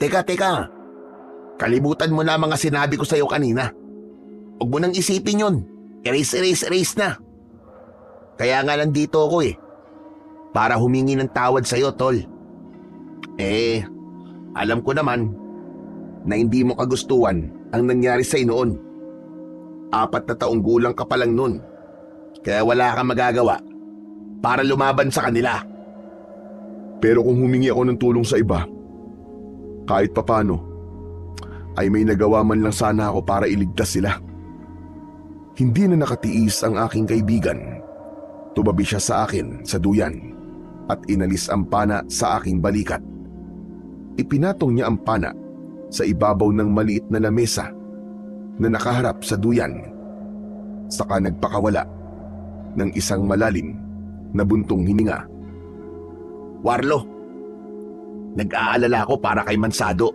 Teka. Kalimutan mo na mga sinabi ko sa'yo kanina. Huwag mo nang isipin yun. Erase na. Kaya nga nandito ako eh. Para humingi ng tawad sa'yo, tol. Alam ko naman na hindi mo kagustuhan ang nangyari sa'yo noon. 4 na taong gulang ka pa lang noon. Kaya wala kang magagawa para lumaban sa kanila. Pero kung humingi ako ng tulong sa iba, kahit papano, ay may nagawa man lang sana ako para iligtas sila. Hindi na nakatiis ang aking kaibigan. Tumabi siya sa akin sa duyan at inalis ang pana sa aking balikat. Ipinatong niya ang pana sa ibabaw ng maliit na lamesa na nakaharap sa duyan. Saka nagpakawala ng isang malalim na buntong hininga. Warlo, nag-aalala ako para kay Mansado.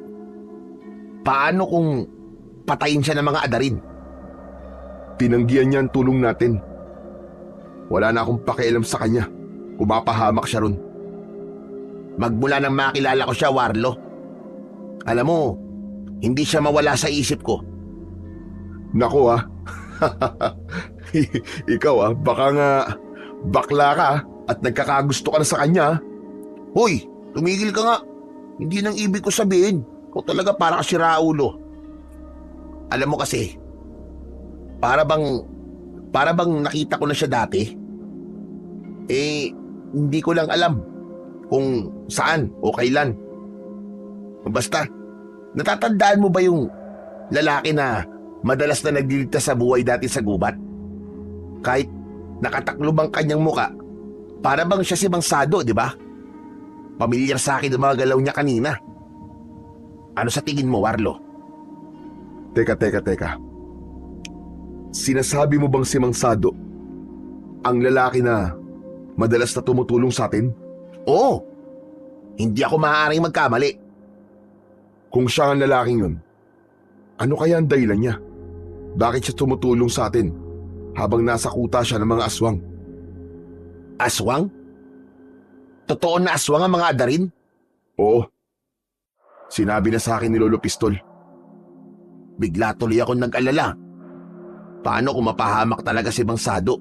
Paano kung patayin siya ng mga adarin? Tinanggihan niya ang tulong natin. Wala na akong pakialam sa kanya. Kumapahamak siya ron. Magmula nang makilala ko siya, Warlo. Alam mo, hindi siya mawala sa isip ko. Nako Ikaw baka nga bakla ka at nagkakagusto ka na sa kanya. Hoy, tumigil ka nga. Hindi nang ibig ko sabihin. Ikaw talaga para ka si Raulo. Alam mo kasi, para bang nakita ko na siya dati. Hindi ko lang alam kung saan o kailan. Basta, natatandaan mo ba yung lalaki na madalas na nagliligtas sa buhay dati sa gubat? Kahit nakataklob ang kanyang muka, para bang siya si Mansado, di ba? Pamilyar sa akin ang mga galaw niya kanina. Ano sa tingin mo, Warlo? Teka. Sinasabi mo bang si Mansado ang lalaki na madalas na tumutulong sa atin? Oo. Hindi ako maaaring magkamali. Kung siya ang lalaking yun, ano kaya ang dahilan niya? Bakit siya tumutulong sa atin habang nasa kuta siya ng mga aswang? Aswang? Totoo na aswang ang mga adarin? Oo. Sinabi na sa akin ni Lolo Pistol. Bigla tuloy akong nag-alala. Paano kung mapahamak talaga si Mansado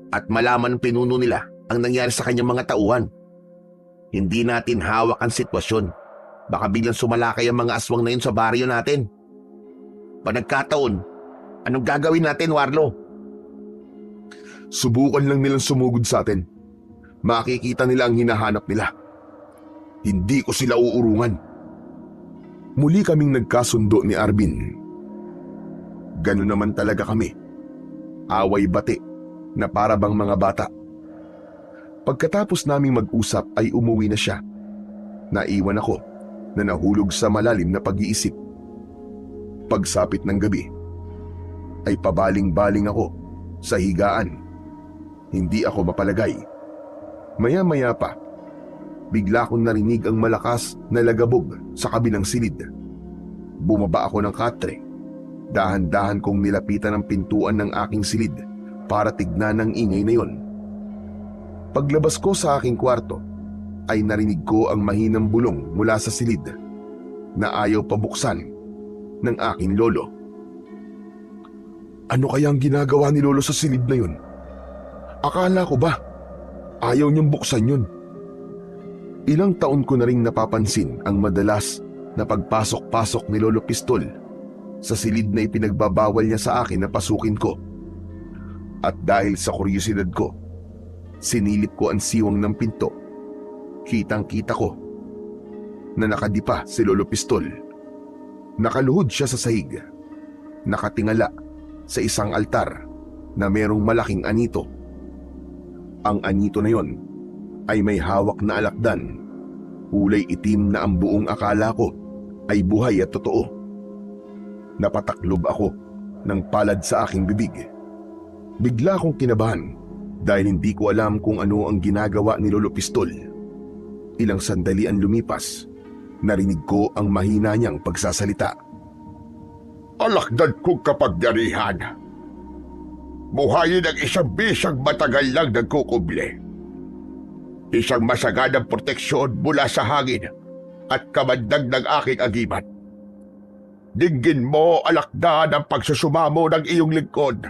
at malaman ng pinuno nila ang nangyari sa kanyang mga tauhan? Hindi natin hawak ang sitwasyon. Baka biglang sumalakay ang mga aswang na yun sa baryo natin. Pag nagkataon Anong gagawin natin, Warlo? Subukan lang nilang sumugod sa atin. Makikita nila ang hinahanap nila. Hindi ko sila uurungan. Muli kaming nagkasundo ni Arvin. Ganun naman talaga kami. Away-bati na para bang mga bata. Pagkatapos naming mag-usap ay umuwi na siya. Naiwan ako na nahulog sa malalim na pag-iisip. Pagsapit ng gabi, ay pabaling-baling ako sa higaan. Hindi ako mapalagay. Maya-maya pa, bigla kong narinig ang malakas na lagabog sa kabilang silid. Bumaba ako ng katre. Dahan-dahan kong nilapitan ang pintuan ng aking silid para tignan ang ingay na yon. Paglabas ko sa aking kwarto, ay narinig ko ang mahinang bulong mula sa silid na ayaw pabuksan ng aking lolo. Ano kaya ang ginagawa ni lolo sa silid na yun? Akala ko ba ayaw niyang buksan yun? Ilang taon ko na ring napapansin ang madalas na pagpasok-pasok ni Lolo Pistol sa silid na ipinagbabawal niya sa akin na pasukin ko. At dahil sa kuryosidad ko, sinilip ko ang siwang ng pinto. Kitang-kita ko na nakadipa si Lolo Pistol. Nakaluhod siya sa sahig, nakatingala sa isang altar na merong malaking anito. Ang anito na yon ay may hawak na alakdan, kulay itim na ang buong akala ko ay buhay at totoo. Napataklob ako ng palad sa aking bibig. Bigla akong kinabahan dahil hindi ko alam kung ano ang ginagawa ni Lolo Pistol. Ilang sandali ang lumipas, narinig ko ang mahina niyang pagsasalita. Alakdan kong kapangyarihan. Buhayin ang isang bisang matagal lang nagkukuble. Isang masaganang proteksyon mula sa hangin at kamandag ng aking agimat. Dinggin mo, alakdan, ang pagsusumamo ng iyong lingkod,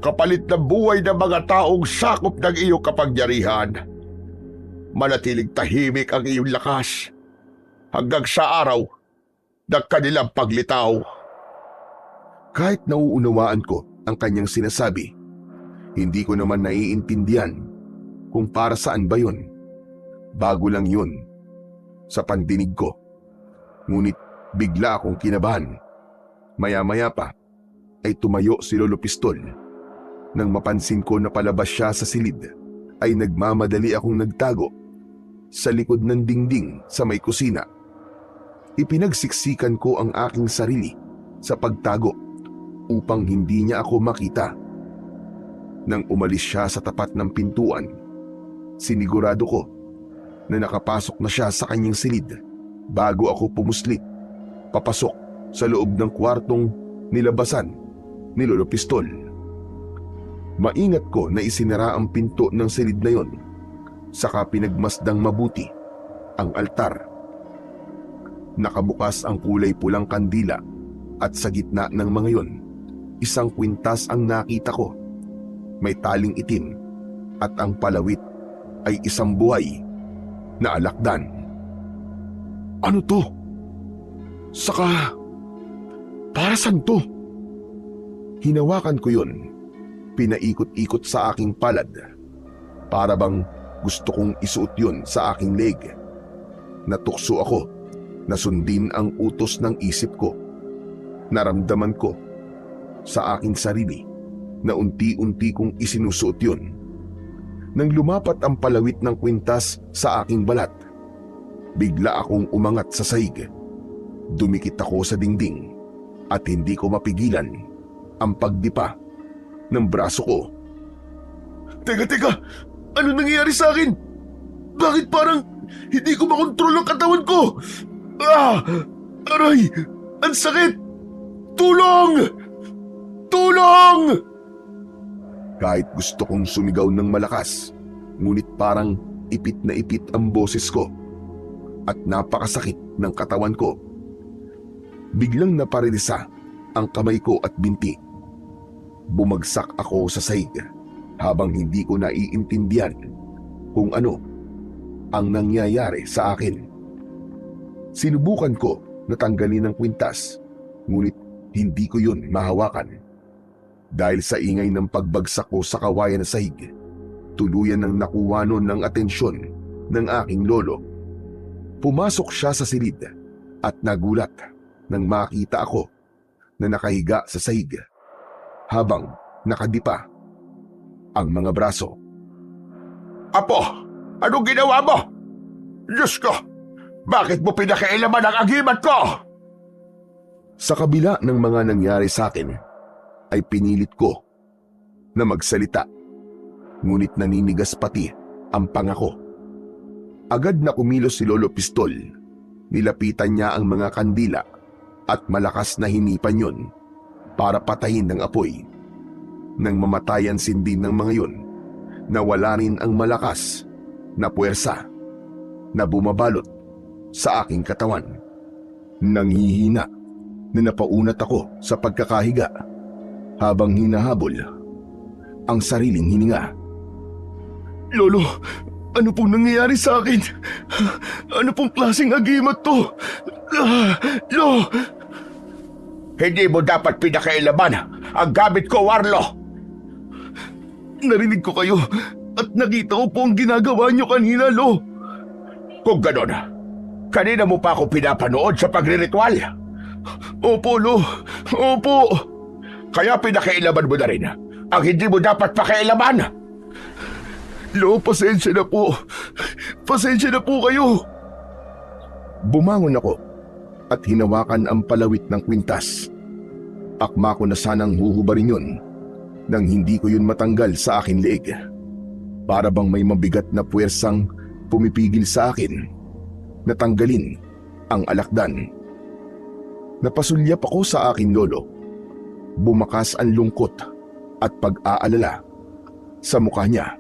kapalit ng buhay ng mga taong sakop ng iyong kapangyarihan. Manatiling tahimik ang iyong lakas hanggang sa araw ng kanilang paglitaw. Kahit nauunawaan ko ang kanyang sinasabi, hindi ko naman naiintindihan kung para saan ba yun. Bago lang yun sa pandinig ko. Ngunit bigla akong kinabahan. Maya-maya pa ay tumayo si Lolo Pistol. Nang mapansin ko na palabas siya sa silid, ay nagmamadali akong nagtago sa likod ng dingding sa may kusina. Ipinagsiksikan ko ang aking sarili sa pagtago upang hindi niya ako makita. Nang umalis siya sa tapat ng pintuan, sinigurado ko na nakapasok na siya sa kanyang silid bago ako pumuslit papasok sa loob ng kwartong nilabasan ni Lolo Pistol. Maingat ko na isinara ang pinto ng silid na yon, saka pinagmasdang mabuti ang altar. Nakabukas ang kulay pulang kandila at sa gitna ng mga yon, isang kwintas ang nakita ko. May taling itim at ang palawit ay isang buhay na alakdan. Ano to? Saka, para saan to? Hinawakan ko yun, pinaikot-ikot sa aking palad. Para bang gusto kong isuot yun sa aking leg. Natukso ako na sundin ang utos ng isip ko. Naramdaman ko sa aking sarili na unti-unti kong isinusuot yun. Nang lumapat ang palawit ng kwintas sa aking balat, bigla akong umangat sa sahig. Dumikit ako sa dingding at hindi ko mapigilan ang pagdipa ng braso ko. Teka! Ano nangyayari sa akin? Bakit parang hindi ko makontrol ang katawan ko? Aray! Ang sakit! Tulong! Tulong! Kahit gusto kong sumigaw ng malakas, ngunit parang ipit na ipit ang boses ko at napakasakit ng katawan ko. Biglang naparilisa ang kamay ko at binti. Bumagsak ako sa sahig habang hindi ko naiintindihan kung ano ang nangyayari sa akin. Sinubukan ko na tanggalin ang kwintas, ngunit hindi ko yun mahawakan. Dahil sa ingay ng pagbagsak ko sa kawayan na sahig, tuluyan nang nakuha nun ng atensyon ng aking lolo. Pumasok siya sa silid at nagulat nang makita ako na nakahiga sa sahig habang nakadipa ang mga braso. Apo, anong ginawa mo? Diyos ko, bakit mo pinakailaman ang agimat ko? Sa kabila ng mga nangyari sa akin, ay pinilit ko na magsalita. Ngunit naninigas pati ang pangako. Agad na kumilos si Lolo Pistol. Nilapitan niya ang mga kandila at malakas na hinipan yon para patayin ng apoy. Nang mamatayan sindin ng mga yon, nawala rin ang malakas na puwersa na bumabalot sa aking katawan. Nanghihina na napaunat ako sa pagkakahiga habang hinahabol ang sariling hininga. Lolo, ano pong nangyayari sa akin? Ano pong klaseng agimat to? Lo! Hindi mo dapat pinakailaman ang gamit ko, Warlo. Narinig ko kayo at nakita ko po ang ginagawa niyo kanina, Lo. Kung ganon, kanina mo pa ako pinapanood sa pagriritual. Opo, Lo. Opo. Kaya pinakailaman mo na rin ang hindi mo dapat pakailaman. Lo, pasensya na po. Pasensya na po kayo. Bumangon ako at hinawakan ang palawit ng kwintas. Akma ko na sanang huhubarin yun nang hindi ko yun matanggal sa akin leeg. Para bang may mabigat na puwersang pumipigil sa akin na tanggalin ang alakdan. Napasulyap ako sa aking lolo. Bumakas ang lungkot at pag-aalala sa mukha niya.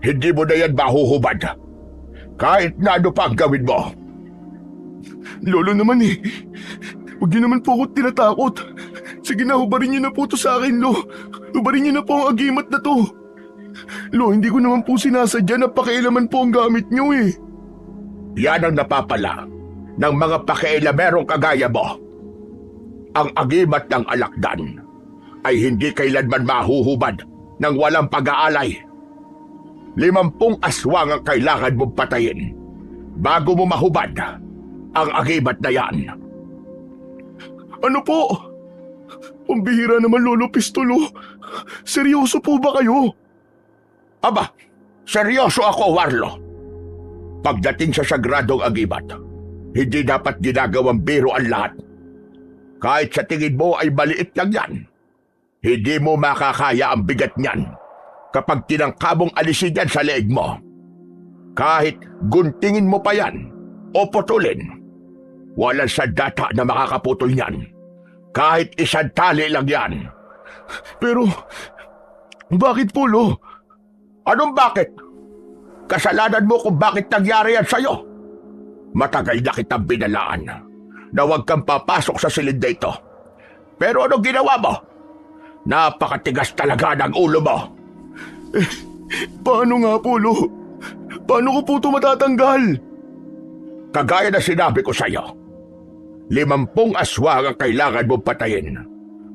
Hindi mo na yan mahuhubad. Kahit na ano pa ang gawin mo. Lolo naman eh. Huwag niyo naman po ako tinatakot. Sige na, hubarin niyo na po to sa akin, Lo. Hubarin niyo na po ang agimat na to. Lo, hindi ko naman po sinasadya na pakialaman po ang gamit niyo eh. Yan ang napapala ng mga pakialamerong kagaya mo. Ang agimat ng alakdan ay hindi kailanman mahuhubad ng walang pag-aalay. 50 aswang ang kailangan mong patayin bago mo mahubad ang agimat na yan. Ano po? Pambihira naman, Lolo Pistolo. Seryoso po ba kayo? Aba, seryoso ako, Warlo. Pagdating sa sagradong agimat, hindi dapat ginagawang biro ang lahat. Kahit sa tingin mo ay maliit lang yan, hindi mo makakaya ang bigat niyan kapag tinangka mong alisin yan sa leeg mo. Kahit guntingin mo pa yan o putulin, walang sandata na makakaputol niyan. Kahit isang tali lang yan. Pero, bakit po, Lo? Anong bakit? Kasalanan mo kung bakit nangyari yan sa'yo. Matagal na kitang binalaan na huwag kang papasok sa silid na ito. Pero anong ginawa mo? Napakatigas talaga ng ulo mo. Paano nga po, Lo? Paano ko po ito matatanggal? Kagaya na sinabi ko sa'yo, 50 aswang ang kailangan mong patayin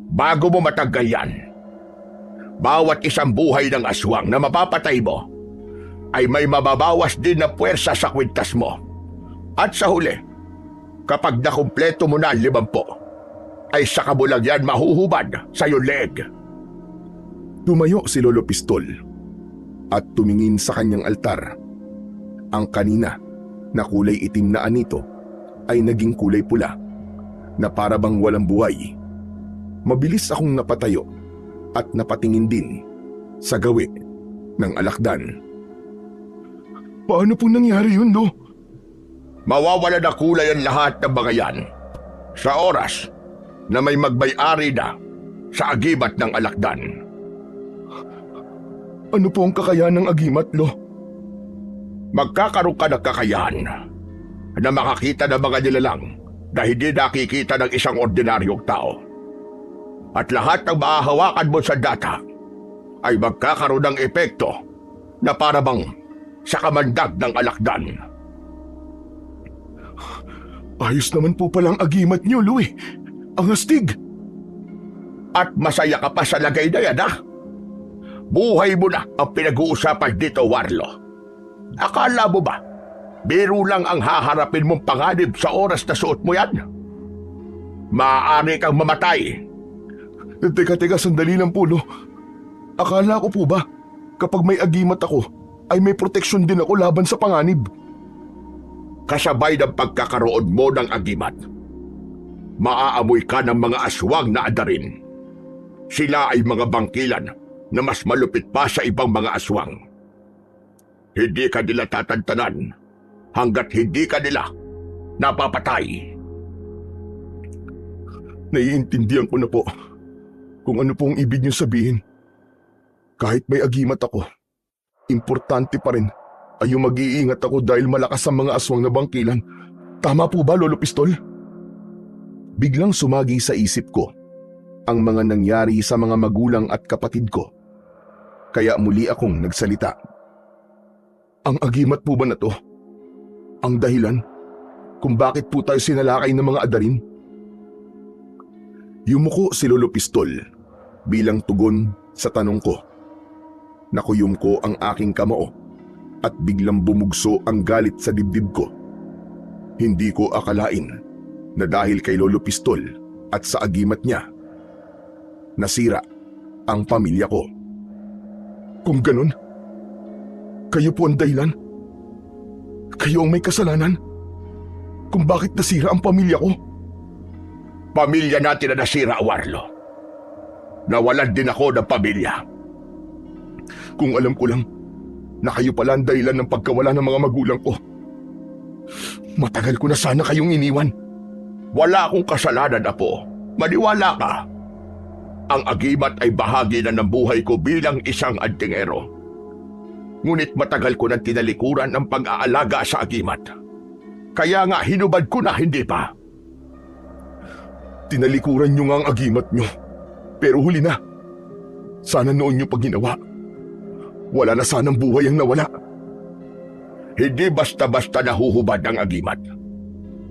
bago mo matanggal yan. Bawat isang buhay ng aswang na mapapatay mo ay may mababawas din na puwersa sa kwintas mo. At sa huli, kapag nakumpleto mo na ang 50, ay saka mo lang yan mahuhubad sa iyong leeg. Tumayo si Lolo Pistol at tumingin sa kanyang altar. Ang kanina na kulay itim na anito ay naging kulay pula na para bang walang buhay. Mabilis akong napatayo at napatingin din sa gawi ng alakdan. Paano po nangyari yun, Lo? Mawawala na kulay ang lahat ng mga yan sa oras na may magmay-ari na sa agimat ng alakdan. Ano po ang kakayahan ng agimat, Lo? Magkakaroon ka ng kakayahan na makakita ng mga nilalang na hindi nakikita ng isang ordinaryong tao. At lahat ng mahahawakan mo sa data ay magkakaroon ng epekto na para bang sa kamandag ng alakdan. Ayos naman po palang agimat niyo, Lo eh. Ang astig. At masaya ka pa sa lagay na yan, ha? Buhay mo na ang pinag-uusapan dito, Warlo. Akala mo ba, biro lang ang haharapin mong panganib sa oras na suot mo yan? Maaari kang mamatay. Teka, sandali lang po, no? Akala ko po ba, kapag may agimat ako, ay may proteksyon din ako laban sa panganib? Kasabay ng pagkakaroon mo ng agimat, maaamoy ka ng mga aswang na adarin. Sila ay mga bangkilan na mas malupit pa sa ibang mga aswang. Hindi ka nila tatantanan hanggat hindi ka nila napapatay. Naiintindihan ko na po kung ano pong ibig niyo sabihin. Kahit may agimat ako, importante pa rin ay yung mag-iingat ako dahil malakas ang mga aswang na bangkilan. Tama po ba, Lolo Pistol? Biglang sumagi sa isip ko ang mga nangyari sa mga magulang at kapatid ko. Kaya muli akong nagsalita. Ang agimat po ba na to? Ang dahilan kung bakit po tayo sinalakay ng mga adarin? Yumuko si Lolo Pistol bilang tugon sa tanong ko. Nakuyom ko ang aking kamao at biglang bumugso ang galit sa dibdib ko. Hindi ko akalain na dahil kay Lolo Pistol at sa agimat niya, nasira ang pamilya ko. Kung ganun, kayo po ang dahilan. Kayo ang may kasalanan kung bakit nasira ang pamilya ko. Pamilya natin na nasira, Warlo. Nawalan din ako ng pamilya. Kung alam ko lang na kayo pala ang dahilan ng pagkawala ng mga magulang ko, matagal ko na sana kayong iniwan. Wala akong kasalanan, Apo. Maniwala ka. Ang agimat ay bahagi na ng buhay ko bilang isang antingero. Ngunit matagal ko nang tinalikuran ang pag-aalaga sa agimat. Kaya nga hinubad ko na, hindi pa. Tinalikuran nyo nga ang agimat nyo, pero huli na. Sana noon nyo pag ginawa. Wala na sanang buhay ang nawala. Hindi basta-basta nahuhubad ang agimat.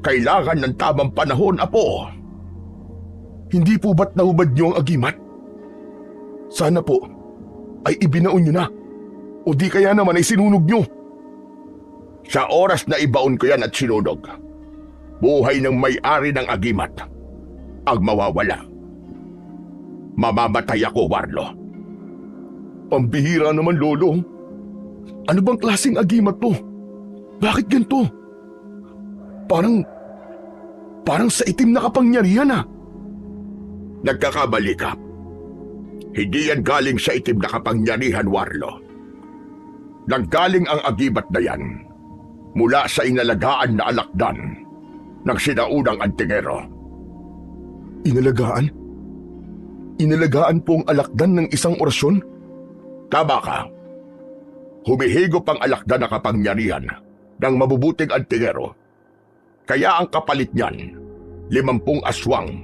Kailangan ng tamang panahon, Apo. Hindi po ba't nahubad nyo ang agimat? Sana po ay ibinaon nyo na. O di kaya naman ay sinunog nyo. Sa oras na ibaon ko yan at sinunog, buhay ng may-ari ng agimat ang mawawala. Mamamatay ako, Warlo. Pambihira naman, Lolo. Ano bang klaseng agimat to? Bakit ganito? Parang sa itim na kapangyarihan, ah. Nagkakamali ka. Hindi yan galing sa itim na kapangyarihan, Warlo. Nanggaling ang agimat na yan mula sa inalagaan na alakdan ng sinaunang antingero. Inalagaan? Inalagaan po ang alakdan ng isang orasyon? Tama ka. Humihigop ang alakdan na kapangyarihan ng mabubuting antingero. Kaya ang kapalit niyan, 50 aswang.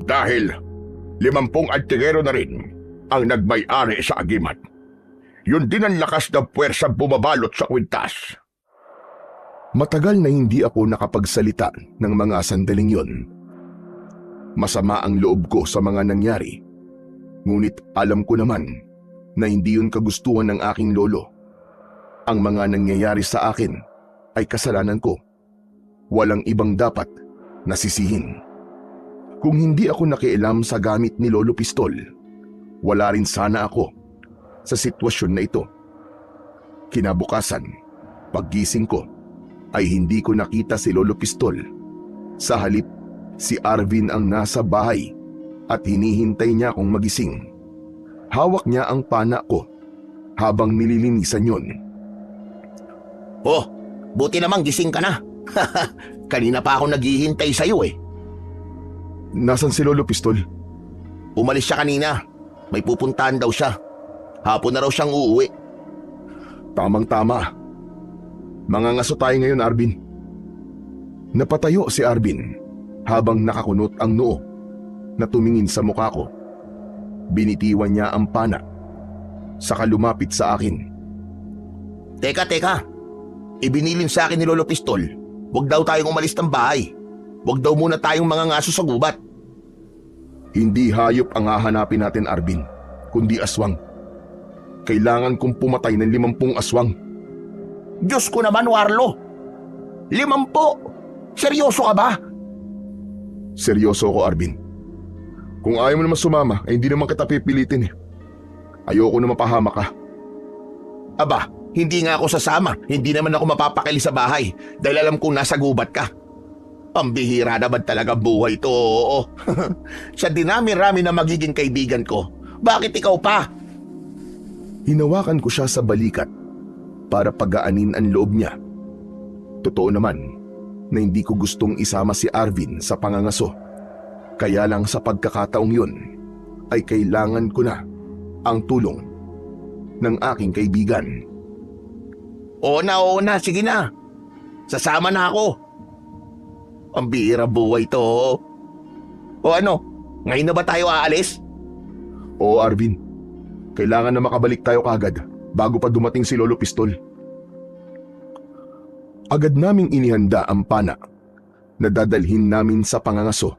Dahil 50 antingero na rin ang nagmay-ari sa agimat. Yun din ang lakas ng puwersang bumabalot sa kwintas. Matagal na hindi ako nakapagsalita ng mga sandaling yon. Masama ang loob ko sa mga nangyari. Ngunit alam ko naman na hindi yun kagustuhan ng aking lolo. Ang mga nangyayari sa akin ay kasalanan ko. Walang ibang dapat nasisihin. Kung hindi ako nakialam sa gamit ni Lolo Pistol, wala rin sana ako sa sitwasyon na ito. Kinabukasan, paggising ko, ay hindi ko nakita si Lolo Pistol. Sa halip, si Arvin ang nasa bahay at hinihintay niya akong magising. Hawak niya ang pana ko habang nililinisan yon. Oh, buti namang gising ka na. Kanina pa ako naghihintay sa'yo eh. Nasaan si Lolo Pistol? Umalis siya kanina. May pupuntahan daw siya. Hapon na raw siyang uuwi. Tamang-tama. Mangangaso tayo ngayon, Arvin. Napatayo si Arvin habang nakakunot ang noo na tumingin sa mukha ko. Binitiwan niya ang pana, saka lumapit sa akin. Teka. Ibinilin sa akin ni Lolo Pistol, huwag daw tayong umalis ng bahay. Huwag daw muna tayong mangangaso sa gubat. Hindi hayop ang hahanapin natin, Arvin, kundi aswang. Kailangan kong pumatay ng 50 aswang. Diyos ko naman, Warlo. 50? Seryoso ka ba? Seryoso ako, Arvin. Kung ayaw mo naman sumama, ay hindi naman kita pipilitin eh. Ayoko na mapahama ka. Aba, hindi nga ako sasama. Hindi naman ako mapapakili sa bahay dahil alam kong nasa gubat ka. Pambihira naman talaga buhay to, oo. Sa dinami-rami na magiging kaibigan ko, bakit ikaw pa? Hinawakan ko siya sa balikat para pagaanin ang loob niya. Totoo naman na hindi ko gustong isama si Arvin sa pangangaso. Kaya lang sa pagkakataong yun ay kailangan ko na ang tulong ng aking kaibigan. Oo na, sige na. Sasama na ako. Ang bihira buhay to. O ano, ngayon na ba tayo aalis? Oo, Arvin. Kailangan na makabalik tayo kagad bago pa dumating si Lolo Pistol. Agad naming inihanda ang pana na dadalhin namin sa pangangaso.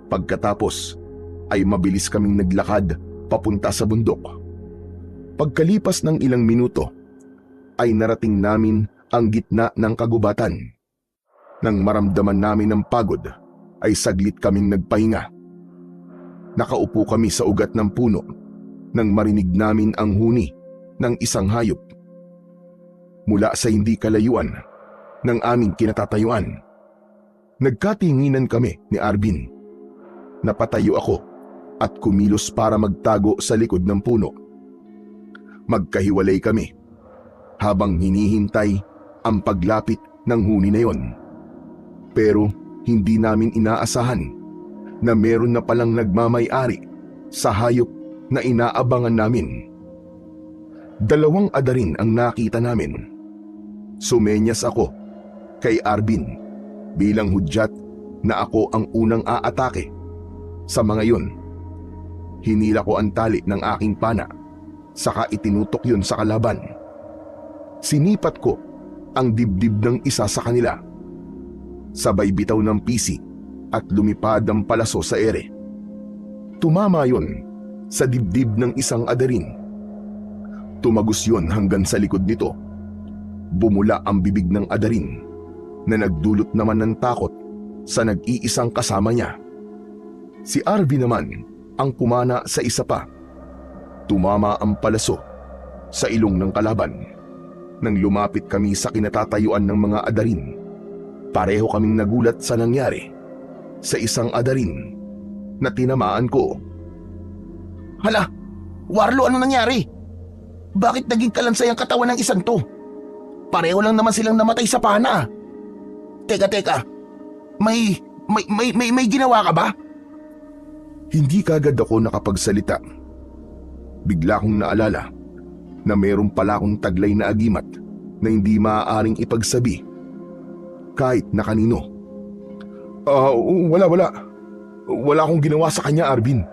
Pagkatapos ay mabilis kaming naglakad papunta sa bundok. Pagkalipas ng ilang minuto ay narating namin ang gitna ng kagubatan. Nang maramdaman namin ang pagod ay saglit kaming nagpahinga. Nakaupo kami sa ugat ng puno nang marinig namin ang huni ng isang hayop. Mula sa hindi kalayuan ng aming kinatatayuan. Nagkatinginan kami ni Arvin. Napatayo ako at kumilos para magtago sa likod ng puno. Magkahiwalay kami habang hinihintay ang paglapit ng huni na yon. Pero hindi namin inaasahan na meron na palang nagmamay-ari sa hayop na inaabangan namin. 2 adarin ang nakita namin. Sumenyas ako kay Arvin bilang hudyat na ako ang unang aatake. Sa mga yun, hinila ko ang tali ng aking pana, saka itinutok yun sa kalaban. Sinipat ko ang dibdib ng isa sa kanila. Sabay bitaw ng pisi at lumipad ang palaso sa ere. Tumama yun sa dibdib ng isang adarin. Tumagos yun hanggang sa likod nito. Bumula ang bibig ng adarin na nagdulot naman ng takot sa nag-iisang kasama niya. Si Arvin naman ang pumana sa isa pa. Tumama ang palaso sa ilong ng kalaban. Nang lumapit kami sa kinatatayuan ng mga adarin, pareho kaming nagulat sa nangyari sa isang adarin na tinamaan ko. Hala, Warlo, ano nangyari? Bakit naging kalansay ang katawan ng isang to? Pareho lang naman silang namatay sa pana. Teka, may ginawa ka ba? Hindi kagad ako nakapagsalita. Bigla kong naalala na meron pala akong taglay na agimat na hindi maaaring ipagsabi kahit na kanino. Wala. Wala akong ginawa sa kanya, Arvin.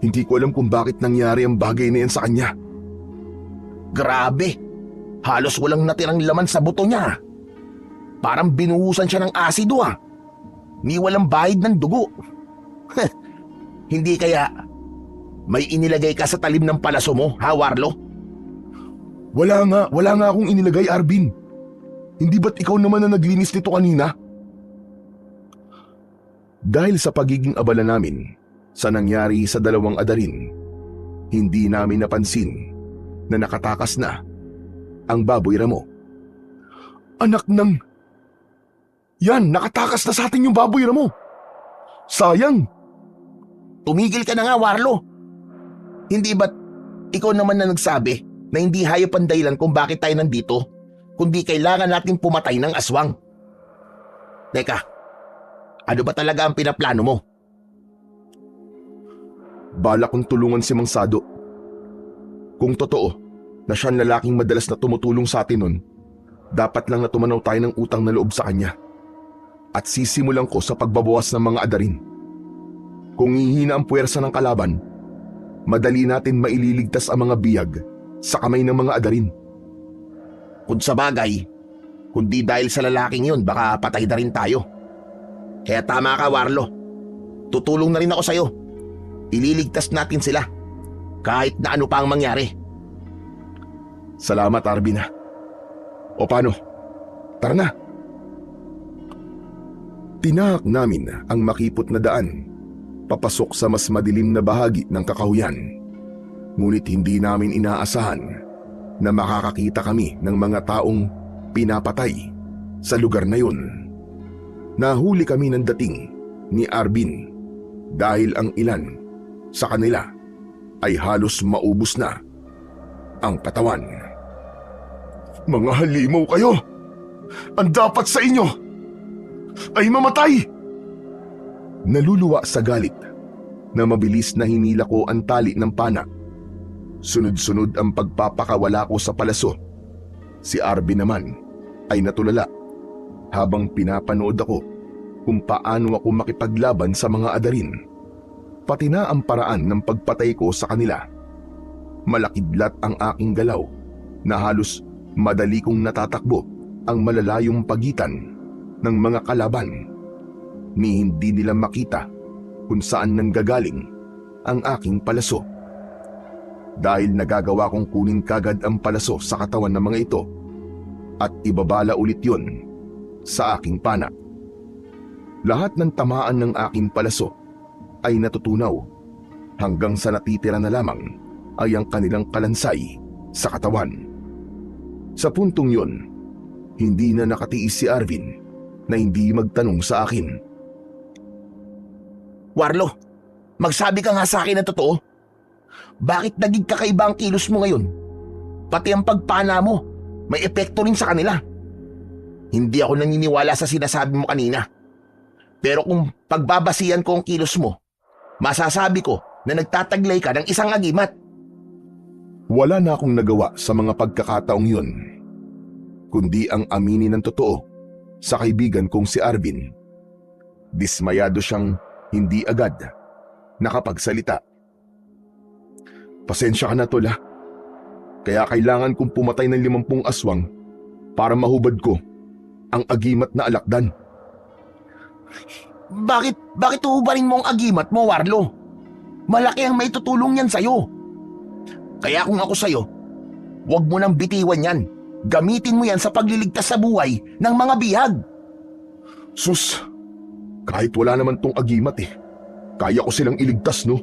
Hindi ko alam kung bakit nangyari ang bagay na yan sa kanya. Grabe, halos walang natirang laman sa buto niya. Parang binuhusan siya ng asido ah. Ni walang bahid ng dugo. Hindi kaya may inilagay ka sa talim ng palaso mo, ha Warlo? Wala nga akong inilagay, Arvin. Hindi ba't ikaw naman na naglinis nito kanina? Dahil sa pagiging abala namin sa nangyari sa 2 adarin, hindi namin napansin na nakatakas na ang baboy ramo. Anak ng... Yan, nakatakas na sa atin yung baboy ramo. Sayang. Tumigil ka na nga, Warlo. Hindi ba't ikaw naman na nagsabi na hindi hayop ang dahilan kung bakit tayo nandito, kundi kailangan natin pumatay ng aswang? Teka, ano ba talaga ang pinaplano mo? Balak kong tulungan si Mang Sado. Kung totoo na siya ang lalaking madalas na tumutulong sa atin nun, dapat lang na tumanaw tayo ng utang na loob sa kanya. At sisimulan ko sa pagbabawas ng mga adarin. Kung hihina ang puwersa ng kalaban, madali natin maililigtas ang mga biyag sa kamay ng mga adarin. Kung sa bagay, kundi dahil sa lalaking yun, baka patay na rin tayo. Kaya tama ka, Warlo. Tutulong na rin ako sa'yo. Ililigtas natin sila. Kahit na ano pa ang mangyari. Salamat, Arvin. O paano? Tara na. Tinahak namin ang makipot na daan papasok sa mas madilim na bahagi ng kakahuyan. Ngunit hindi namin inaasahan na makakakita kami ng mga taong pinapatay sa lugar na yun. Nahuli kami ng dating ni Arvin dahil ang ilan sa kanila ay halos maubos na ang katawan. Mga halimaw kayo! Ang dapat sa inyo ay mamatay! Naluluwa sa galit na mabilis na hinila ko ang tali ng pana. Sunod-sunod ang pagpapakawala ko sa palaso. Si Arvin naman ay natulala habang pinapanood ako kung paano ako makipaglaban sa mga adarin. Pati na ang paraan ng pagpatay ko sa kanila. Malakidlat ang aking galaw na halos madali kong natatakbo ang malalayong pagitan ng mga kalaban. Ni hindi nila makita kung saan nanggagaling ang aking palaso. Dahil nagagawa kong kunin kagad ang palaso sa katawan ng mga ito at ibabala ulit yun sa aking pana. Lahat ng tamaan ng aking palaso ay natutunaw hanggang sa natitira na lamang ay ang kanilang kalansay sa katawan. Sa puntong yun, hindi na nakatiis si Arvin na hindi magtanong sa akin. Warlo, magsabi ka nga sa akin ng totoo. Bakit naging kakaiba ang kilos mo ngayon? Pati ang pagpana mo, may epekto rin sa kanila. Hindi ako naniniwala sa sinasabi mo kanina. Pero kung pagbabasihan ko ang kilos mo, masasabi ko na nagtataglay ka ng isang agimat. Wala na akong nagawa sa mga pagkakataong yun, kundi ang aminin ng totoo sa kaibigan kong si Arvin. Dismayado siyang hindi agad nakapagsalita. Pasensya ka na, Tol, ha? Kaya kailangan kong pumatay ng 50 aswang para mahubad ko ang agimat na alakdan. Bakit uhubarin mo ang agimat mo, Warlo? Malaki ang may tutulong yan sa'yo. Kaya kung ako sa'yo, huwag mo nang bitiwan yan. Gamitin mo yan sa pagliligtas sa buhay ng mga bihag. Sus, kahit wala naman tong agimat kaya ko silang iligtas, no?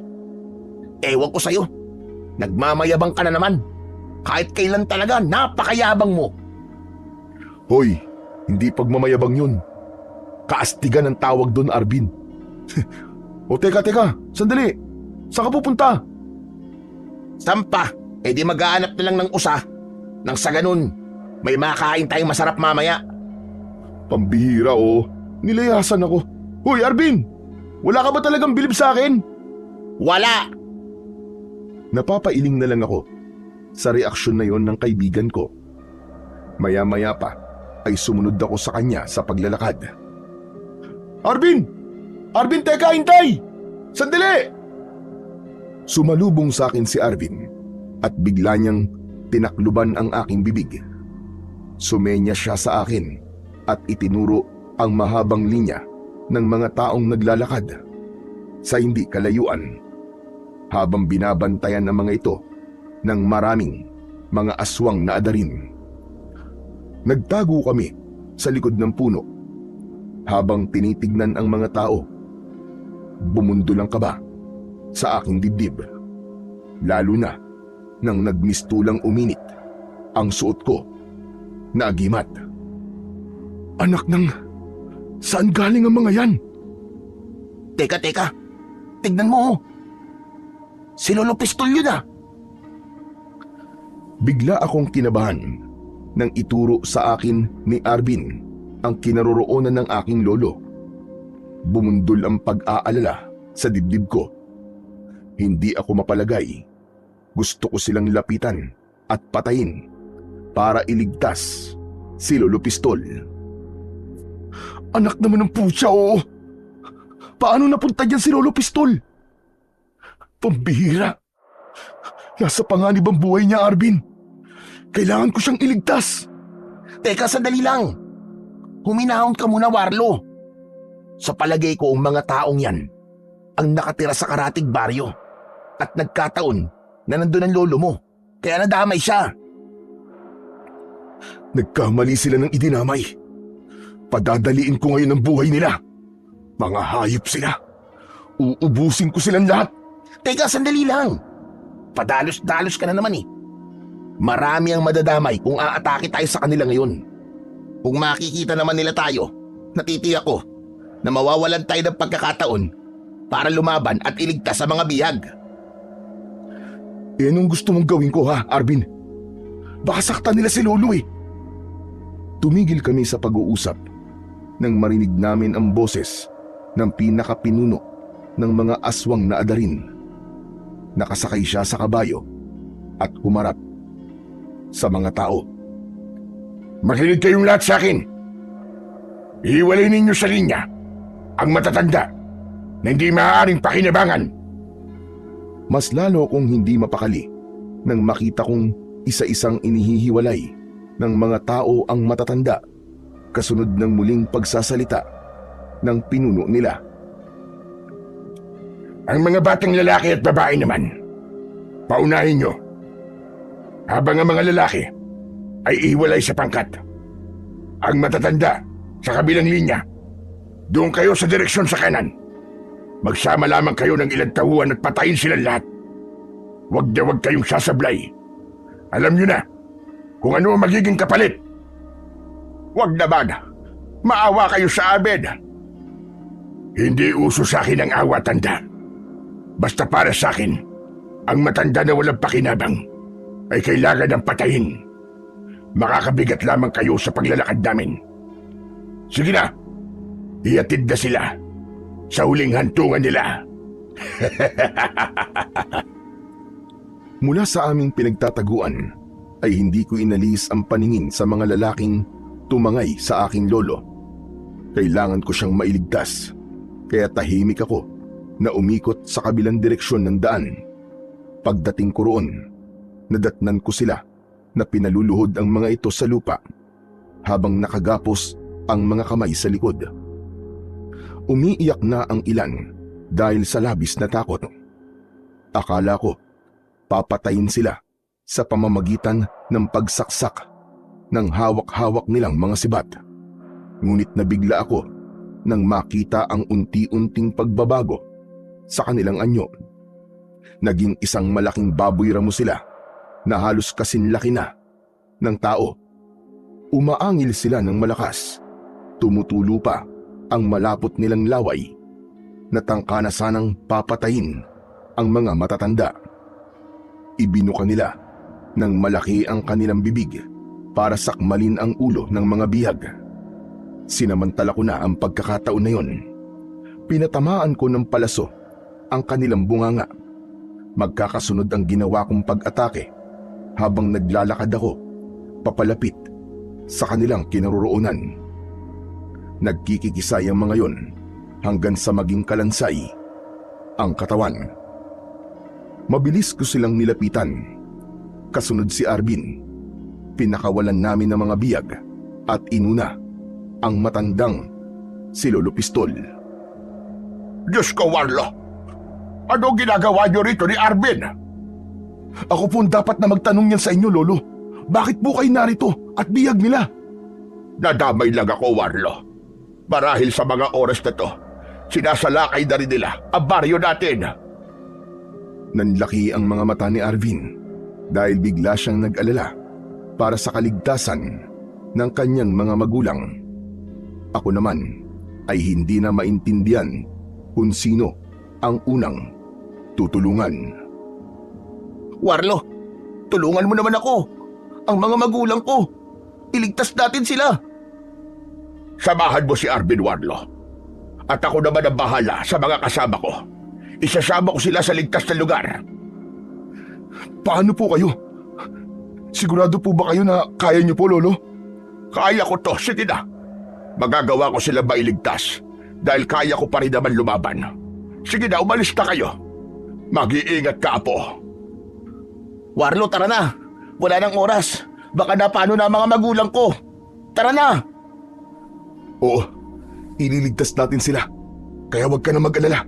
Ewan ko sa'yo. Nagmamayabang ka na naman. Kahit kailan talaga, napakayabang mo. Hoy, hindi pagmamayabang yun. Kaastigan ang tawag doon, Arvin. O teka, sandali. Saan ka pupunta? Sampa, di mag-aanap na lang ng usa. Nang sa ganun, may makakain tayong masarap mamaya. Pambihira, nilayasan ako. Hoy, Arvin! Wala ka ba talagang bilib sa akin? Wala! Napapailing na lang ako sa reaksyon na yon ng kaibigan ko. Maya-maya pa ay sumunod ako sa kanya sa paglalakad. Arvin! Arvin, teka, hintay! Sandali! Sumalubong sa akin si Arvin at bigla niyang tinakluban ang aking bibig. Sumenya siya sa akin at itinuro ang mahabang linya ng mga taong naglalakad sa hindi kalayuan habang binabantayan ng mga ito ng maraming mga aswang na adarin. Nagtago kami sa likod ng puno habang tinitignan ang mga tao. Bumundol ang kaba sa aking dibdib, lalo na nang nagmistulang uminit ang suot ko na agimat. Anak ng... Saan galing ang mga yan? Teka, tignan mo. Si Lolo Pistol yun ah. Bigla akong kinabahan nang ituro sa akin ni Arvin ang kinaroroonan ng aking lolo. Bumundol ang pag-aalala sa dibdib ko. Hindi ako mapalagay. Gusto ko silang lapitan at patayin para iligtas si Lolo Pistol. Anak naman ng putya, Paano napunta dyan si Lolo Pistol? Pambihira. Nasa panganib ang buhay niya, Arvin. Kailangan ko siyang iligtas. Teka, sandali lang. Huminahon ka muna, Warlo. Sa palagay ko ang mga taong yan, ang nakatira sa karatig baryo. At nagkataon na nandun ang lolo mo. Kaya nadamay siya. Nagkamali sila ng idinamay. Padadaliin ko ngayon ang buhay nila. Mga hayop sila. Uubusin ko silang lahat. Teka, sandali lang. Padalos-dalos ka na naman eh. Marami ang madadamay kung aatake tayo sa kanila ngayon. Kung makikita naman nila tayo, natitiyak ko na mawawalan tayo ng pagkakataon para lumaban at iligtas sa mga bihag. Anong gusto mong gawin ko ha, Arvin? Baka saktan nila si Lolo eh. Tumigil kami sa pag-uusap nang marinig namin ang boses ng pinakapinuno ng mga aswang na adarin. Nakasakay siya sa kabayo at humarap sa mga tao. Makinig kayong lahat sa akin. Ihiwalay ninyo sa linya ang matatanda na hindi maaaring pakinabangan. Mas lalo kong hindi mapakali nang makita kong isa-isang inihihiwalay ng mga tao ang matatanda kasunod ng muling pagsasalita ng pinuno nila. Ang mga batang lalaki at babae naman, paunahin nyo. Habang ang mga lalaki ay ihiwalay sa pangkat. Ang matatanda sa kabilang linya, doon kayo sa direksyon sa kanan. Magsama lamang kayo ng ilang tauhan at patayin silang lahat. Huwag na huwag kayong sasablay. Alam nyo na kung ano ang magiging kapalit. Huwag naman. Maawa kayo sa amin. Hindi uso sa akin ang awa, tanda. Basta para sa akin, ang matanda na walang pakinabang ay kailangan ng patayin. Makakabigat lamang kayo sa paglalakad namin. Sige na, ihatid na sila sa huling hantungan nila. Mula sa aming pinagtataguan ay hindi ko inalis ang paningin sa mga lalaking tumangay sa aking lolo. Kailangan ko siyang mailigtas, kaya tahimik ako na umikot sa kabilang direksyon ng daan. Pagdating ko roon, nadatnan ko sila na pinaluluhod ang mga ito sa lupa habang nakagapos ang mga kamay sa likod. Umiiyak na ang ilan dahil sa labis na takot. Akala ko papatayin sila sa pamamagitan ng pagsaksak ng hawak-hawak nilang mga sibat. Ngunit nabigla ako nang makita ang unti-unting pagbabago sa kanilang anyo. Naging isang malaking baboy ramo sila na halos kasinlaki na ng tao. Umaangil sila ng malakas. Tumutulo pa ang malapot nilang laway na tangka na sanang papatayin ang mga matatanda. Ibinuka nila ng malaki ang kanilang bibig para sakmalin ang ulo ng mga bihag. Sinamantala ko na ang pagkakataon na yon. Pinatamaan ko ng palaso ang kanilang bunganga. Magkakasunod ang ginawa kong pag-atake habang naglalakad ako papalapit sa kanilang kinaroroonan. Nagkikikisay ang mga yon hanggang sa maging kalansay ang katawan. Mabilis ko silang nilapitan. Kasunod si Arvin. Pinakawalan namin ng mga biyag at inuna ang matandang si Lolo Pistol. Diyos ko, Warlo! Ano ginagawa niyo rito ni Arvin? Ako po dapat na magtanong yan sa inyo, Lolo. Bakit po kayo narito at biyag nila? Nadamay lang ako, Warlo. Marahil sa mga oras na to, sinasalakay na rin nila ang baryo natin. Nanlaki ang mga mata ni Arvin dahil bigla siyang nag-alala para sa kaligtasan ng kanyang mga magulang. Ako naman ay hindi na maintindihan kung sino ang unang tutulungan. Warlo, tulungan mo naman ako. Ang mga magulang ko. Iligtas natin sila. Samahan mo si Arvin, Warlo. At ako naman ang bahala sa mga kasama ko. Isasama ko sila sa ligtas na lugar. Paano po kayo? Sigurado po ba kayo na kaya niyo po, Lolo? Kaya ko to, sige na. Magagawa ko sila mailigtas dahil kaya ko pa rin naman lumaban. Sige na, umalis na kayo. Mag-iingat ka, Apo. Warlo, tara na. Wala nang oras. Baka na paano na ang mga magulang ko. Tara na. Oo, ililigtas natin sila. Kaya huwag ka na mag-alala.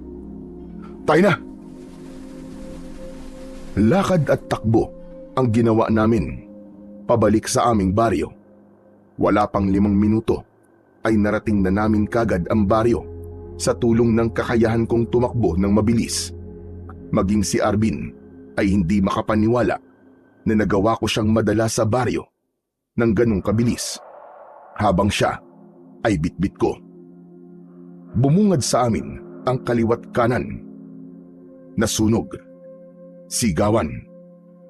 Tayo na! Lakad at takbo ang ginawa namin pabalik sa aming baryo. Wala pang 5 minuto ay narating na namin kagad ang baryo sa tulong ng kakayahan kong tumakbo ng mabilis. Maging si Arvin ay hindi makapaniwala na nagawa ko siyang madala sa baryo ng ganong kabilis habang siya ay bitbit ko. Bumungad sa amin ang kaliwat kanan. Nasunog, sigawan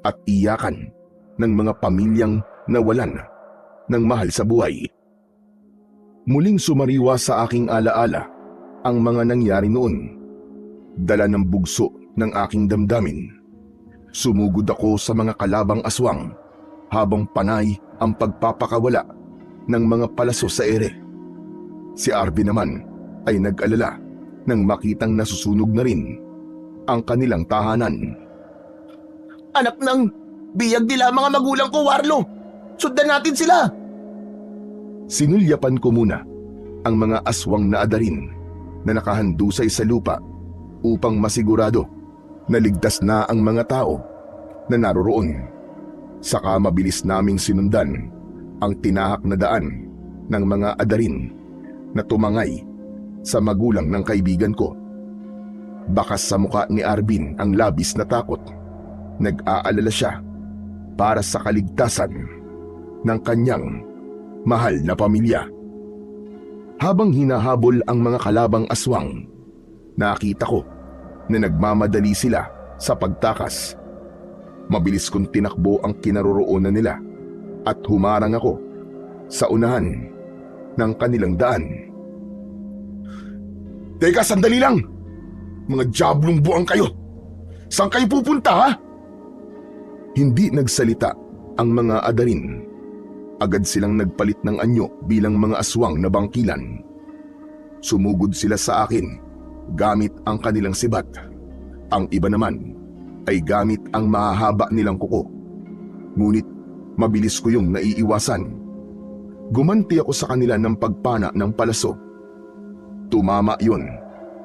at iyakan ng mga pamilyang nawalan ng mahal sa buhay. Muling sumariwa sa aking alaala ang mga nangyari noon. Dala ng bugso ng aking damdamin. Sumugod ako sa mga kalabang aswang habang panay ang pagpapakawala ng mga palaso sa ere. Si Arvin naman ay nag-alala nang makitang nasusunog na rin ang kanilang tahanan. Anak ng biyag nila mga magulang ko, Warlo! Sundan natin sila! Sinulyapan ko muna ang mga aswang na adarin na nakahandusay sa lupa upang masigurado na ligtas na ang mga tao na naroroon. Saka mabilis naming sinundan ang tinahak na daan ng mga adarin na tumangay sa magulang ng kaibigan ko. Bakas sa muka ni Arvin ang labis na takot. Nag-aalala siya para sa kaligtasan ng kanyang mahal na pamilya. Habang hinahabol ang mga kalabang aswang, nakita ko na nagmamadali sila sa pagtakas. Mabilis kong tinakbo ang kinaroroonan nila at humarang ako sa unahan ng kanilang daan. Teka, sandali lang! Mga diablong buang kayo! Saan kayo pupunta, ha? Hindi nagsalita ang mga adarin. Agad silang nagpalit ng anyo bilang mga aswang na bangkilan. Sumugod sila sa akin gamit ang kanilang sibat. Ang iba naman ay gamit ang mahahaba nilang kuko. Ngunit mabilis ko yung naiiwasan. Gumanti ako sa kanila ng pagpana ng palaso. Tumama yun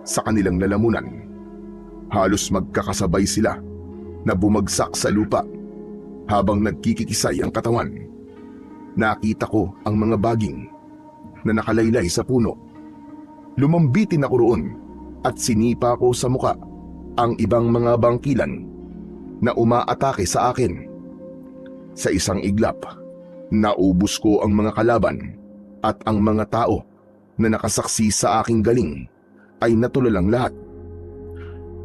sa kanilang lalamunan. Halos magkakasabay sila na bumagsak sa lupa habang nagkikikisay ang katawan. Nakita ko ang mga baging na nakalaylay sa puno. Lumambitin ako roon at sinipa ko sa muka ang ibang mga bangkilan na umaatake sa akin. Sa isang iglap, naubos ko ang mga kalaban at ang mga tao na nakasaksi sa aking galing ay natulalang lahat.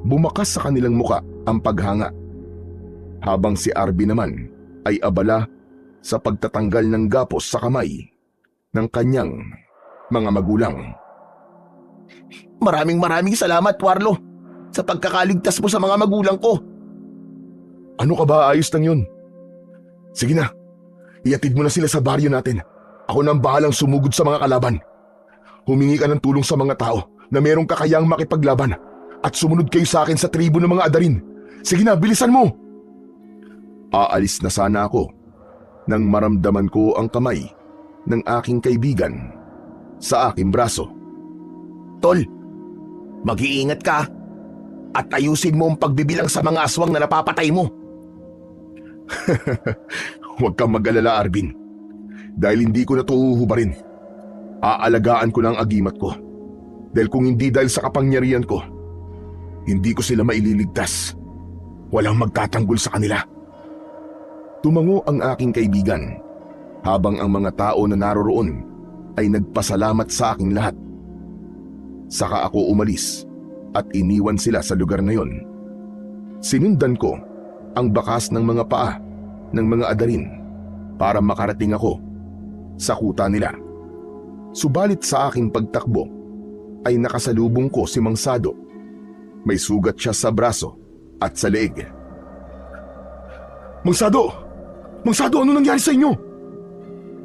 Bumakas sa kanilang muka ang paghanga, habang si Arvin naman ay abala sa pagtatanggal ng gapos sa kamay ng kanyang mga magulang. Maraming salamat, Warlo, sa pagkakaligtas mo sa mga magulang ko. Ano ka ba, ayos lang yun? Sige na, iatid mo na sila sa baryo natin. Ako na ang bahalang sumugod sa mga kalaban. Humingi ka ng tulong sa mga tao na merong kakayang makipaglaban at sumunod kayo sa akin sa tribo ng mga adarin. Sige na, bilisan mo! Aalis na sana ako nang maramdaman ko ang kamay ng aking kaibigan sa aking braso. Tol, mag-iingat ka at ayusin mo ang pagbibilang sa mga aswang na napapatay mo. Huwag kang mag-alala, Arvin. Dahil hindi ko na ito uhubarin. Aalagaan ko na ang agimat ko. Dahil kung hindi dahil sa kapangyarihan ko, hindi ko sila maililigtas. Walang magtatanggol sa kanila. Tumango ang aking kaibigan habang ang mga tao na naroroon ay nagpasalamat sa aking lahat. Saka ako umalis at iniwan sila sa lugar na yon. Sinundan ko ang bakas ng mga paa ng mga adarin para makarating ako sa kuta nila. Subalit sa aking pagtakbo ay nakasalubong ko si Mang Sado. May sugat siya sa braso at sa leeg. Mang Sado! Mang Sado, ano nangyari sa inyo?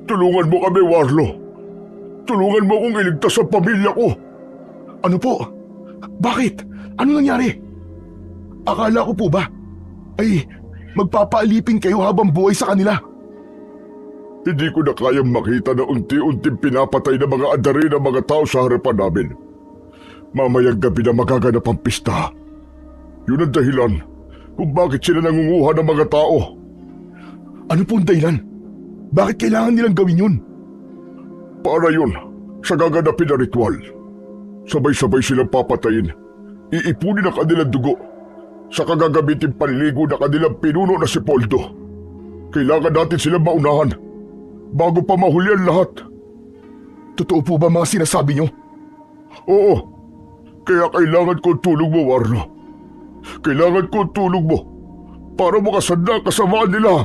Tulungan mo kami, Warlo. Tulungan mo akong iligtas ang pamilya ko. Ano po? Bakit? Ano nangyari? Akala ko po ba ay magpapaalipin kayo habang buhay sa kanila? Hindi ko na kayang makita na unti-unting pinapatay ng mga adarin ang mga tao sa harapan namin. Mamayang gabi na magaganap ang pista. Yun ang dahilan kung bakit sila nangunguha ng mga tao. Ano po ang dahilan? Bakit kailangan nilang gawin yun? Para yun sa gaganapin na ritual. Sabay-sabay silang papatayin. Iipunin ang kanilang dugo sa kagagamitin panligo na kanilang pinuno na si Poldo. Kailangan natin silang maunahan bago pa mahuli ang lahat. Totoo po ba mga sinasabi niyo? Oo, kaya kailangan ko ang tulong mo, Warlo. Kailangan ko ang tulong mo para makasanda ang kasamaan nila.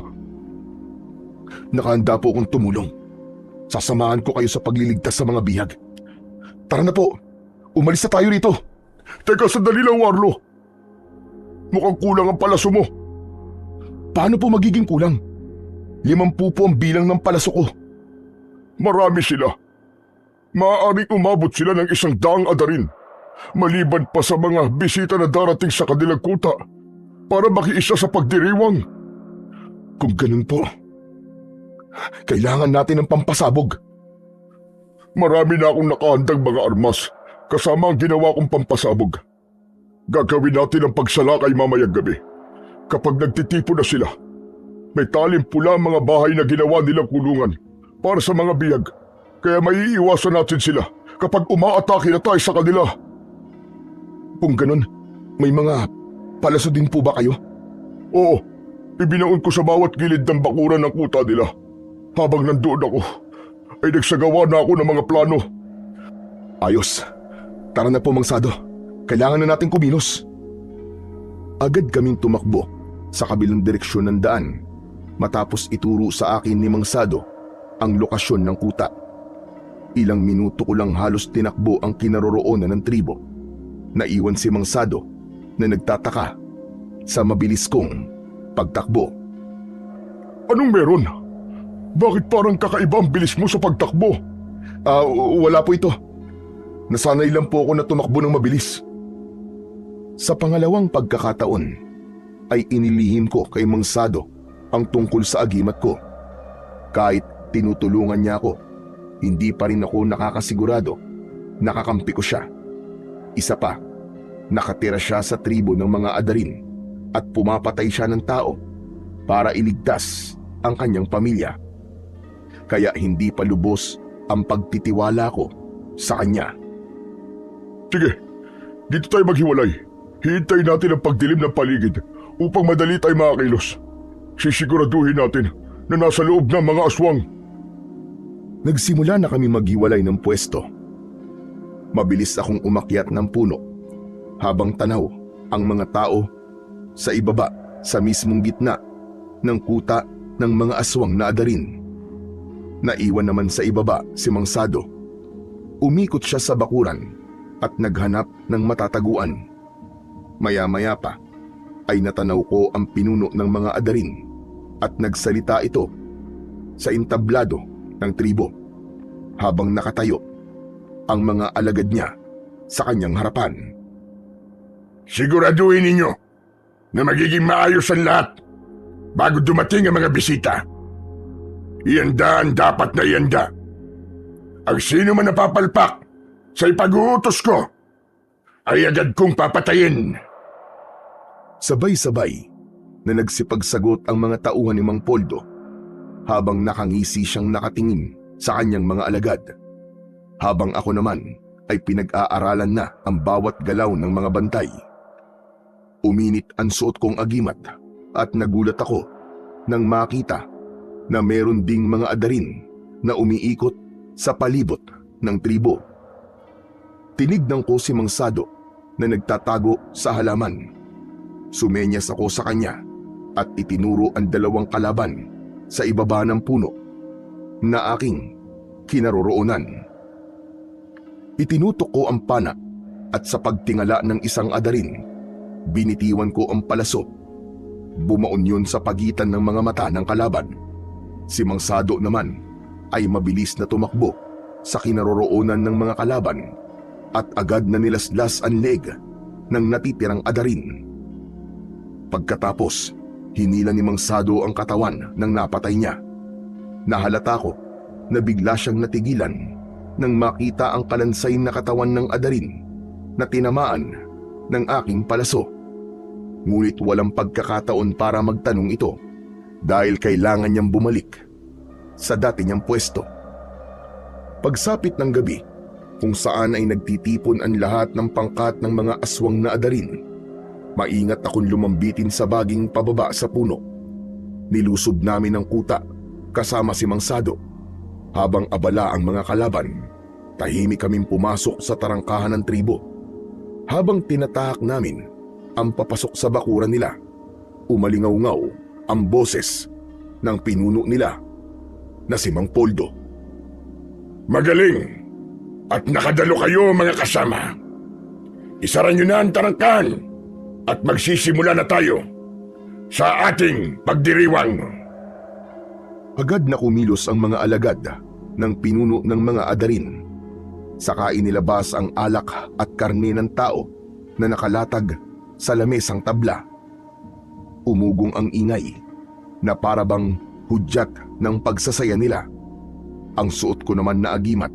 Nakahanda po akong tumulong. Sasamahan ko kayo sa pagliligtas sa mga bihag. Tara na po, umalis na tayo rito. Teka, sandali lang, Warlo. Mukhang kulang ang palaso mo. Paano po magiging kulang? 50 po ang bilang ng palaso ko. Marami sila. Maaaring umabot sila ng 100 adarin, maliban pa sa mga bisita na darating sa kanilang kuta para makiisa sa pagdiriwang. Kung ganun po, kailangan natin ng pampasabog. Marami na akong nakahandang mga armas kasama ang ginawa kong pampasabog. Gagawin natin ang pagsalakay mamayang gabi. Kapag nagtitipo na sila, may talim pula ang mga bahay na ginawa nilang kulungan para sa mga biyag. Kaya maiiwasan natin sila kapag umaatake na tayo sa kanila. Kung ganun, may mga palaso din po ba kayo? Oo, ibinaon ko sa bawat gilid ng bakuran ng kuta nila. Habang nandoon ako, ay nagsagawa na ako ng mga plano. Ayos. Tara na po, Mang Sado. Kailangan na natin kumilos. Agad kaming tumakbo sa kabilang direksyon ng daan matapos ituro sa akin ni Mang Sado ang lokasyon ng kuta. Ilang minuto ko lang halos tinakbo ang kinaroroonan ng tribo. Naiwan si Mang Sado na nagtataka sa mabilis kong pagtakbo. Anong meron? Bakit parang kakaiba ang bilis mo sa pagtakbo? Wala po ito. Nasanay lang po ako na tumakbo ng mabilis. Sa pangalawang pagkakataon ay inilihim ko kay Mang Sado ang tungkol sa agimat ko. Kahit tinutulungan niya ako, hindi pa rin ako nakakasigurado nakakampi ko siya. Isa pa, nakatira siya sa tribo ng mga adarin at pumapatay siya ng tao para iligtas ang kanyang pamilya. Kaya hindi pa lubos ang pagtitiwala ko sa kanya. Sige, dito tayo maghiwalay. Hihintayin natin ang pagdilim ng paligid upang madali tayo makakilos. Sisiguraduhin natin na nasa loob ng mga aswang. Nagsimula na kami maghiwalay ng pwesto. Mabilis akong umakyat ng puno habang tanaw ang mga tao sa ibaba sa mismong gitna ng kuta ng mga aswang na adarin. Naiwan naman sa ibaba si Mang Sado. Umikot siya sa bakuran at naghanap ng matataguan. Maya-maya pa ay natanaw ko ang pinuno ng mga adarin at nagsalita ito sa entablado ng tribo habang nakatayo ang mga alagad niya sa kanyang harapan. Siguraduhin ninyo na magiging maayos ang lahat bago dumating ang mga bisita. Ianda ang dapat na ianda. Ang sino man napapalpak sa ipag-uutos ko ay agad kong papatayin. Sabay-sabay na nagsipagsagot ang mga tauhan ni Mang Poldo habang nakangisi siyang nakatingin sa kanyang mga alagad. Habang ako naman ay pinag-aaralan na ang bawat galaw ng mga bantay. Uminit ang suot kong agimat at nagulat ako nang makita na meron ding mga adarin na umiikot sa palibot ng tribo. Tinignan ko si Mang Sado na nagtatago sa halaman. Sumenyas ako sa kanya at itinuro ang dalawang kalaban sa ibaba ng puno na aking kinaroroonan. Itinutok ko ang pana at sa pagtingala ng isang adarin, binitiwan ko ang palaso. Bumaon yun sa pagitan ng mga mata ng kalaban. Si Mang Sado naman ay mabilis na tumakbo sa kinaroroonan ng mga kalaban at agad na nilaslas ang leg ng natitirang adarin. Pagkatapos, hinila ni Mang Sado ang katawan ng napatay niya. Nahalata ko na bigla siyang natigilan nang makita ang kalansay na katawan ng adarin na tinamaan ng aking palaso. Ngunit walang pagkakataon para magtanong ito dahil kailangan niyang bumalik sa dati niyang pwesto. Pagsapit ng gabi, kung saan ay nagtitipon ang lahat ng pangkat ng mga aswang na adarin, maingat akong lumambitin sa baging pababa sa puno. Nilusob namin ang kuta kasama si Mang Sado. Habang abala ang mga kalaban, tahimik kaming pumasok sa tarangkahan ng tribo. Habang tinatahak namin ang papasok sa bakuran nila, umalingaw-ngaw ang boses ng pinuno nila na si Mang Poldo. Magaling! At nakadalo kayo mga kasama. Isara nyo na ang tarangkahan at magsisimula na tayo sa ating pagdiriwang. Agad na kumilos ang mga alagad ng pinuno ng mga adarin. Saka inilabas ang alak at karne ng tao na nakalatag sa lamesang tabla. Umugong ang ingay na parabang hudyat ng pagsasaya nila. Ang suot ko naman na agimat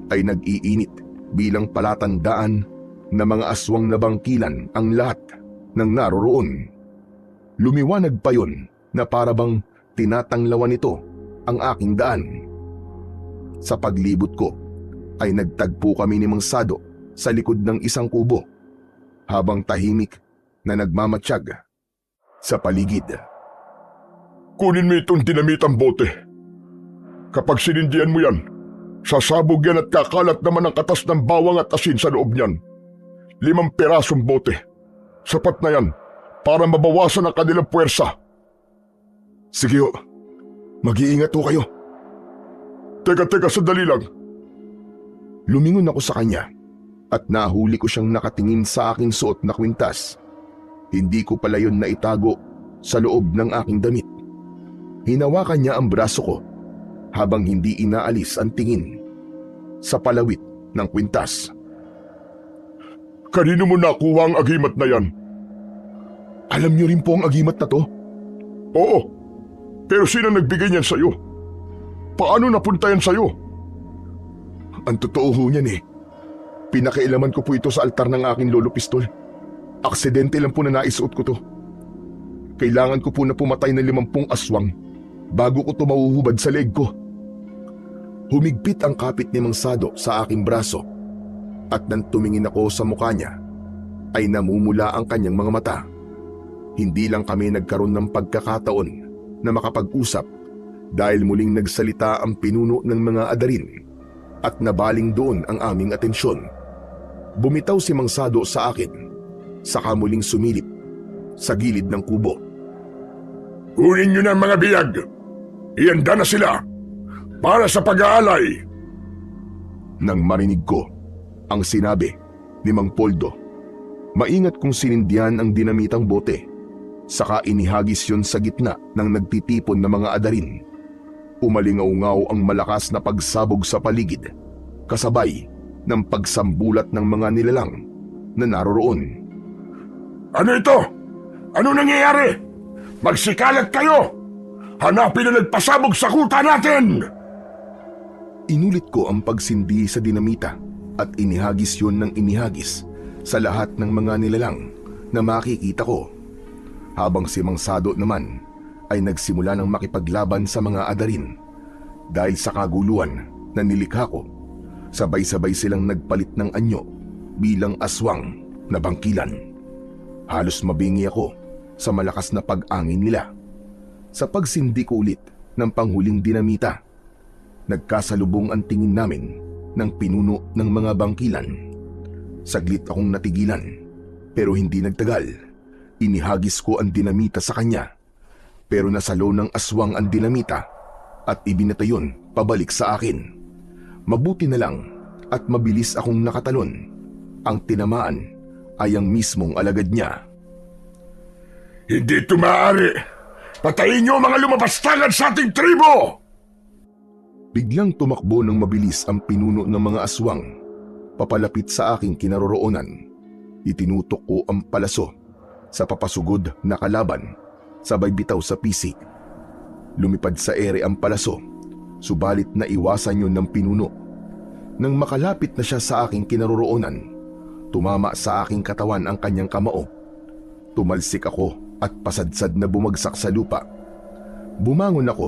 ay nag-iinit bilang palatandaan na mga aswang na bangkilan ang lahat ng naroroon. Lumiwanag pa yon na parabang tinatanglawan nito ang aking daan. Sa paglibot ko ay nagtagpo kami ni Mang Sado sa likod ng isang kubo habang tahimik na nagmamatsyag sa paligid. Kunin mo itong dinamitang bote. Kapag sinindihan mo yan, sasabog yan at kakalat naman ang katas ng bawang at asin sa loob niyan. 5 pirasong bote. Sapat na yan para mabawasan ang kanilang puwersa. Sige ho, mag-iingat ho kayo. Teka, sandali lang. Lumingon ako sa kanya at nahuli ko siyang nakatingin sa aking suot na kwintas. Hindi ko pala yun naitago sa loob ng aking damit. Hinawakan niya ang braso ko habang hindi inaalis ang tingin sa palawit ng kwintas. Kanino mo nakuha ang agimat na yan? Alam niyo rin po ang agimat na to? Oo, pero sino nagbigay niyan sa'yo? Paano napunta yan sa'yo? Ang totoo ho niyan pinakailaman ko po ito sa altar ng aking lolo pistol. Aksidente lang po na naisuot ko to. Kailangan ko po na pumatay ng 50 aswang bago ko ito mahuhubad sa leg ko. Humigpit ang kapit ni Mang Sado sa aking braso at nang tumingin ako sa mukha niya ay namumula ang kanyang mga mata. Hindi lang kami nagkaroon ng pagkakataon na makapag-usap dahil muling nagsalita ang pinuno ng mga adarin at nabaling doon ang aming atensyon. Bumitaw si Mang Sado sa akin, saka muling sumilip sa gilid ng kubo. Kunin nyo na ang mga biyag. Ihanda na sila para sa pag-aalay. Nang marinig ko ang sinabi ni Mang Poldo, maingat kong sinindihan ang dinamitang bote, saka inihagis yun sa gitna ng nagtitipon na mga adarin. Umalingaw-ngaw ang malakas na pagsabog sa paligid, kasabay ng pagsambulat ng mga nilalang na naroroon. Ano ito? Ano nangyayari? Magsikalat kayo! Hanapin na nagpasabog sa kuta natin! Inulit ko ang pagsindi sa dinamita at inihagis yun ng inihagis sa lahat ng mga nilalang na makikita ko. Habang si Mang Sado naman ay nagsimula ng makipaglaban sa mga adarin. Dahil sa kaguluhan na nilikha ko, sabay-sabay silang nagpalit ng anyo bilang aswang na bangkilan. Halos mabingi ako sa malakas na pag-angin nila. Sa pagsindi ko ulit ng panghuling dinamita, nagkasalubong ang tingin namin ng pinuno ng mga bangkilan. Saglit akong natigilan, pero hindi nagtagal. Inihagis ko ang dinamita sa kanya, pero nasalo ng aswang ang dinamita at ibinatayon pabalik sa akin. Mabuti na lang at mabilis akong nakatalon. Ang tinamaan ay ang mismong alagad niya. Hindi ito maaari! Patayin niyo mga lumapastangan sa ating tribo! Biglang tumakbo ng mabilis ang pinuno ng mga aswang, papalapit sa aking kinaroroonan. Itinutok ko ang palaso sa papasugod na kalaban, sabay bitaw sa pisik. Lumipad sa ere ang palaso, subalit naiwasan yun ng pinuno. Nang makalapit na siya sa aking kinaroroonan, tumama sa aking katawan ang kanyang kamao. Tumalsik ako at pasadsad na bumagsak sa lupa. Bumangon ako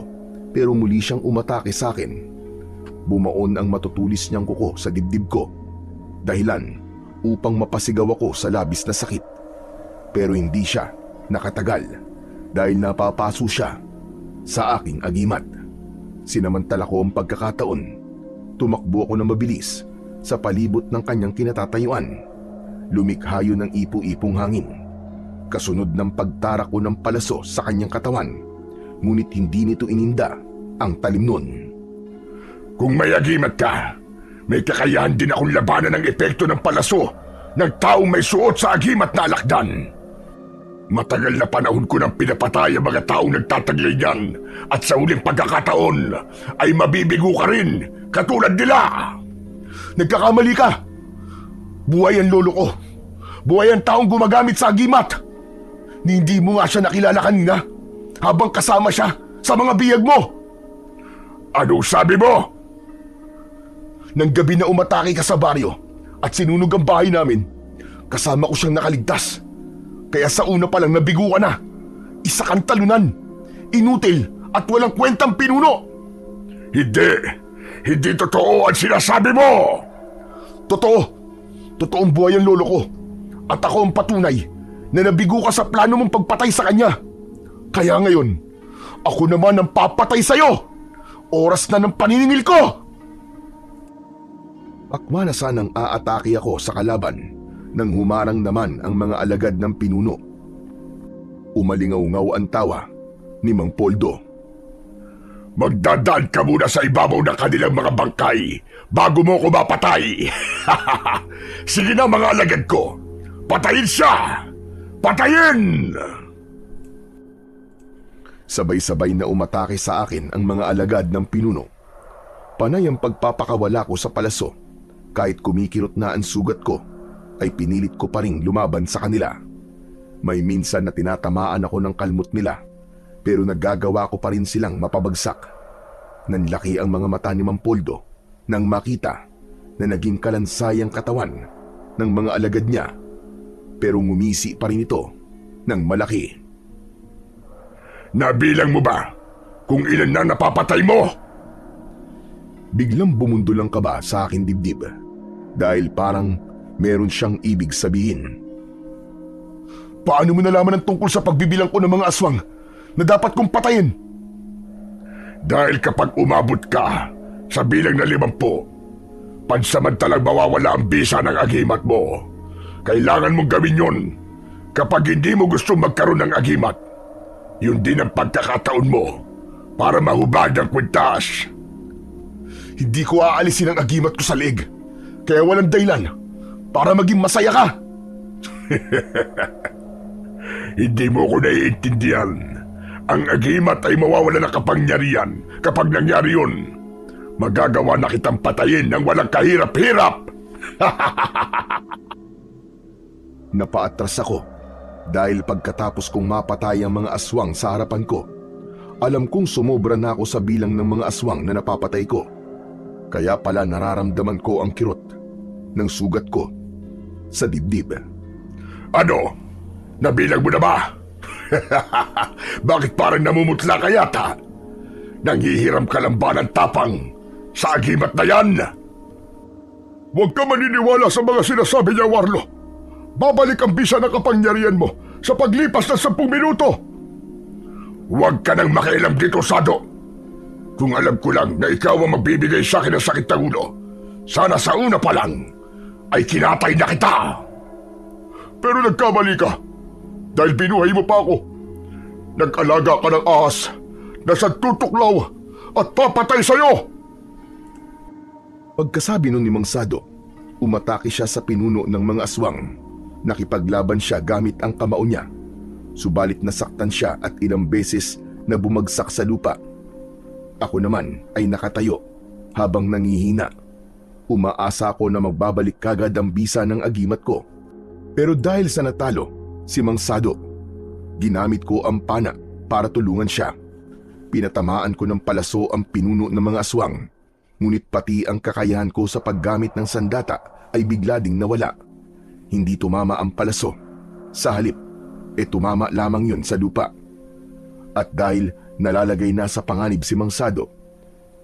pero muli siyang umatake sa akin. Bumaon ang matutulis niyang kuko sa dibdib ko. Dahilan upang mapasigaw ako sa labis na sakit. Pero hindi siya nakatagal dahil napapaso siya sa aking agimat. Sinamantala ko ang pagkakataon. Tumakbo ako na mabilis sa palibot ng kanyang kinatatayuan. Lumikha yun ng ipo-ipong hangin. Kasunod ng pagtarak ko ng palaso sa kanyang katawan. Ngunit hindi nito ininda ang talim nun. Kung may agimat ka, may kakayahan din akong labanan ng epekto ng palaso ng taong may suot sa agimat na alakdan. Matagal na panahon ko nang pinapatay ang mga taong nagtataglay niyan at sa huling pagkakataon ay mabibigo ka rin katulad nila. Nagkakamali ka! Buhay ang lolo ko. Buhay ang taong gumagamit sa agimat. Hindi mo nga siya nakilala kanina habang kasama siya sa mga biyag mo. Ano sabi mo? Nang gabi na umatake ka sa baryo at sinunog ang bahay namin, kasama ko siyang nakaligtas. Kaya sa una pa lang nabigo ka na. Isa kang talunan, inutil at walang kwentang pinuno. Hindi totoo ang sinasabi mo. Totoong buhay ang lolo ko. At ako ang patunay na nabigo ka sa plano mong pagpatay sa kanya. Kaya ngayon, ako naman ang papatay sa'yo. Oras na ng paniningil ko. Akma na sanang aatake ako sa kalaban nang humarang naman ang mga alagad ng pinuno. Umalingaw-ngaw ang tawa ni Mang Poldo. Magdadaan ka muna sa ibabaw ng kanilang mga bangkay bago mo ko mapatay. Sige na mga alagad ko, patayin siya! Patayin! Sabay-sabay na umatake sa akin ang mga alagad ng pinuno. Panay ang pagpapakawala ko sa palaso. Kahit kumikirot na ang sugat ko, ay pinilit ko pa ring lumaban sa kanila. May minsan na tinatamaan ako ng kalmot nila, pero nagagawa ko pa rin silang mapabagsak. Nanlaki ang mga mata ni Mang Poldo nang makita na naging kalansay ang katawan ng mga alagad niya, pero ngumisi pa rin ito ng malaki. Nabilang mo ba kung ilan na napapatay mo? Biglang bumundol ang kaba sa aking dibdib dahil parang meron siyang ibig sabihin. Paano mo nalaman ang tungkol sa pagbibilang ko ng mga aswang na dapat kong patayin? Dahil kapag umabot ka sa bilang na 50, pansamantalang mawawala ang bisa ng agimat mo. Kailangan mong gawin yun. Kapag hindi mo gusto magkaroon ng agimat, yun din ang pagkakataon mo para mahubad ang kwintas. Hindi ko aalisin ang agimat ko sa leeg, kaya walang dahilan para maging masaya ka. Hindi mo ko naiintindihan. Ang agimat ay mawawala ng kapangyarihan kapag nangyari yun. Magagawa na kitang patayin ng walang kahirap-hirap. Napaatras ako dahil pagkatapos kong mapatay ang mga aswang sa harapan ko, alam kong sumobra na ako sa bilang ng mga aswang na napapatay ko. Kaya pala nararamdaman ko ang kirot ng sugat ko sa dibdib. Ano? Nabilang mo na ba? Bakit parang namumutla ka yata? Nanghihiram ka lang ba ng tapang sa agimat na yan? Huwag ka maniniwala sa mga sinasabi niya, Warlo. Babalik ang bisa ng kapangyarihan mo sa paglipas ng 10 minuto. Huwag ka nang makialam dito, Sado. Kung alam ko lang na ikaw ang magbibigay sa akin ng sakit ng ulo, sana sa una pa lang ay kinatay na kita. Pero nagkamali ka dahil binuhay mo pa ako. Nag-alaga ka ng ahas na sa tutuklaw at papatay sa'yo. Pagkasabi nun ni Mang Sado, umatake siya sa pinuno ng mga aswang. Nakipaglaban siya gamit ang kamao niya. Subalit nasaktan siya at ilang beses na bumagsak sa lupa. Ako naman ay nakatayo habang nangihina. Umaasa ako na magbabalik kagad ang bisa ng agimat ko. Pero dahil sa natalo si Mang Sado, ginamit ko ang pana para tulungan siya. Pinatamaan ko ng palaso ang pinuno ng mga aswang. Ngunit pati ang kakayahan ko sa paggamit ng sandata ay bigla ding nawala. Hindi tumama ang palaso. Sa halip, tumama lamang yun sa lupa. At dahil nalalagay na sa panganib si Mang Sado,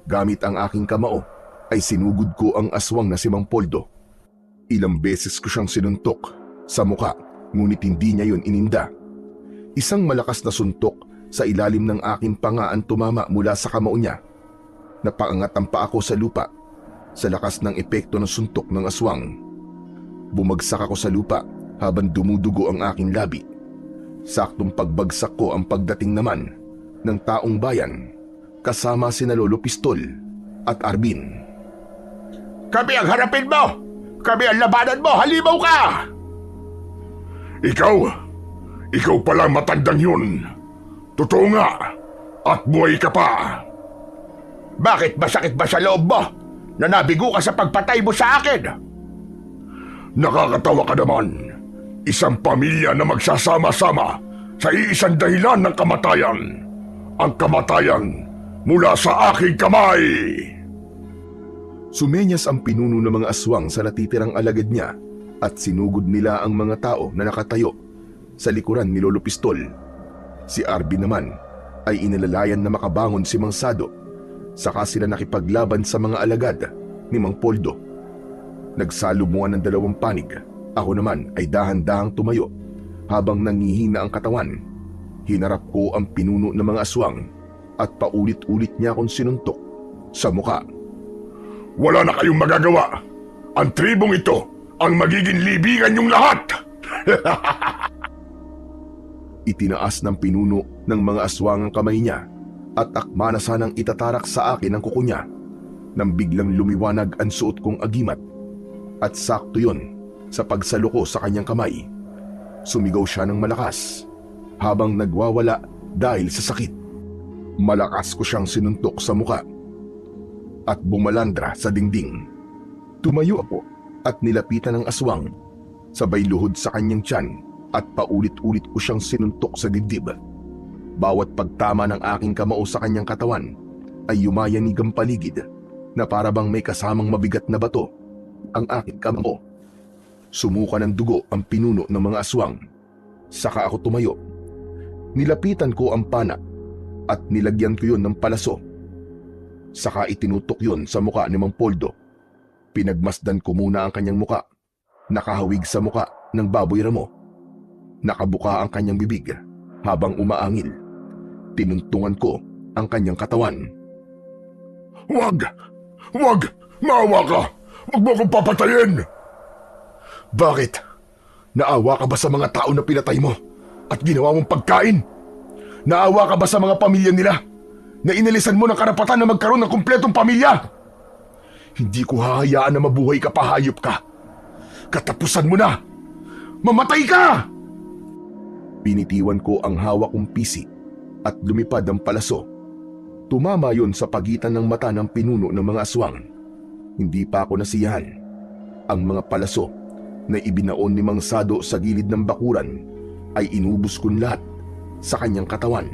gamit ang aking kamao ay sinugod ko ang aswang na si Mang Poldo. Ilang beses ko siyang sinuntok sa muka, ngunit hindi niya yun ininda. Isang malakas na suntok sa ilalim ng aking panga ang tumama mula sa kamao niya. Napaangat ang paa ko sa lupa sa lakas ng epekto ng suntok ng aswang. Bumagsak ako sa lupa habang dumudugo ang aking labi. Saktong pagbagsak ko ang pagdating naman ng taong bayan kasama sina Lolo Pistol at Arbin. Kami ang harapin mo! Kami ang labanan mo! Halimaw ka! Ikaw pala matandang yun. Totoo nga, at buhay ka pa. Bakit masakit ba sa loob mo na nabigo ka sa pagpatay mo sa akin? Nakakatawa ka naman. Isang pamilya na magsasama-sama sa iisang dahilan ng kamatayan. Ang kamatayan mula sa aking kamay. Sumenyas ang pinuno ng mga aswang sa natitirang alagad niya at sinugod nila ang mga tao na nakatayo sa likuran ni Lolo Pistol. Si Arbin naman ay inalalayan na makabangon si Mang Sado, saka sila nakipaglaban sa mga alagad ni Mang Poldo. Nagsalubungan ng dalawang panig. Ako naman ay dahan-dahang tumayo habang nangihina ang katawan. Hinarap ko ang pinuno ng mga aswang at paulit-ulit niya akong sinuntok sa muka. Wala na kayong magagawa. Ang tribong ito ang magiging libingan niyong lahat. Itinaas ng pinuno ng mga aswang ang kamay niya at akma na sanang itatarak sa akin ang kuko niya nang biglang lumiwanag ang suot kong agimat. At sakto yun sa pagsalo ko sa kanyang kamay. Sumigaw siya ng malakas habang nagwawala dahil sa sakit. Malakas ko siyang sinuntok sa muka at bumalandra sa dingding. Tumayo ako at nilapitan ng aswang, sabay luhod sa kanyang tiyan at paulit-ulit ko siyang sinuntok sa dibdib. Bawat pagtama ng aking kamao sa kanyang katawan ay yumayanig ang paligid na para bang may kasamang mabigat na bato ang aking kamao. Sumuka ng dugo ang pinuno ng mga aswang. Saka ako tumayo. Nilapitan ko ang pana at nilagyan ko yun ng palaso. Saka itinutok yun sa muka ni Mang Poldo. Pinagmasdan ko muna ang kanyang muka. Nakahawig sa muka ng baboy ramo. Nakabuka ang kanyang bibig habang umaangil. Tinuntungan ko ang kanyang katawan. Wag! Maawa ka! Wag mo akong papatayin! Bakit? Naawa ka ba sa mga tao na pinatay mo at ginawa mong pagkain? Naawa ka ba sa mga pamilya nila na inalisan mo ng karapatan na magkaroon ng kumpletong pamilya? Hindi ko hahayaan na mabuhay ka pa, hayop ka. Katapusan mo na! Mamatay ka! Pinitiwan ko ang hawak kong pisi at lumipad ang palaso. Tumama yon sa pagitan ng mata ng pinuno ng mga aswang. Hindi pa ako nasiyahan. Ang mga palaso na ibinaon ni Mang Sado sa gilid ng bakuran ay inubos ko lahat sa kanyang katawan.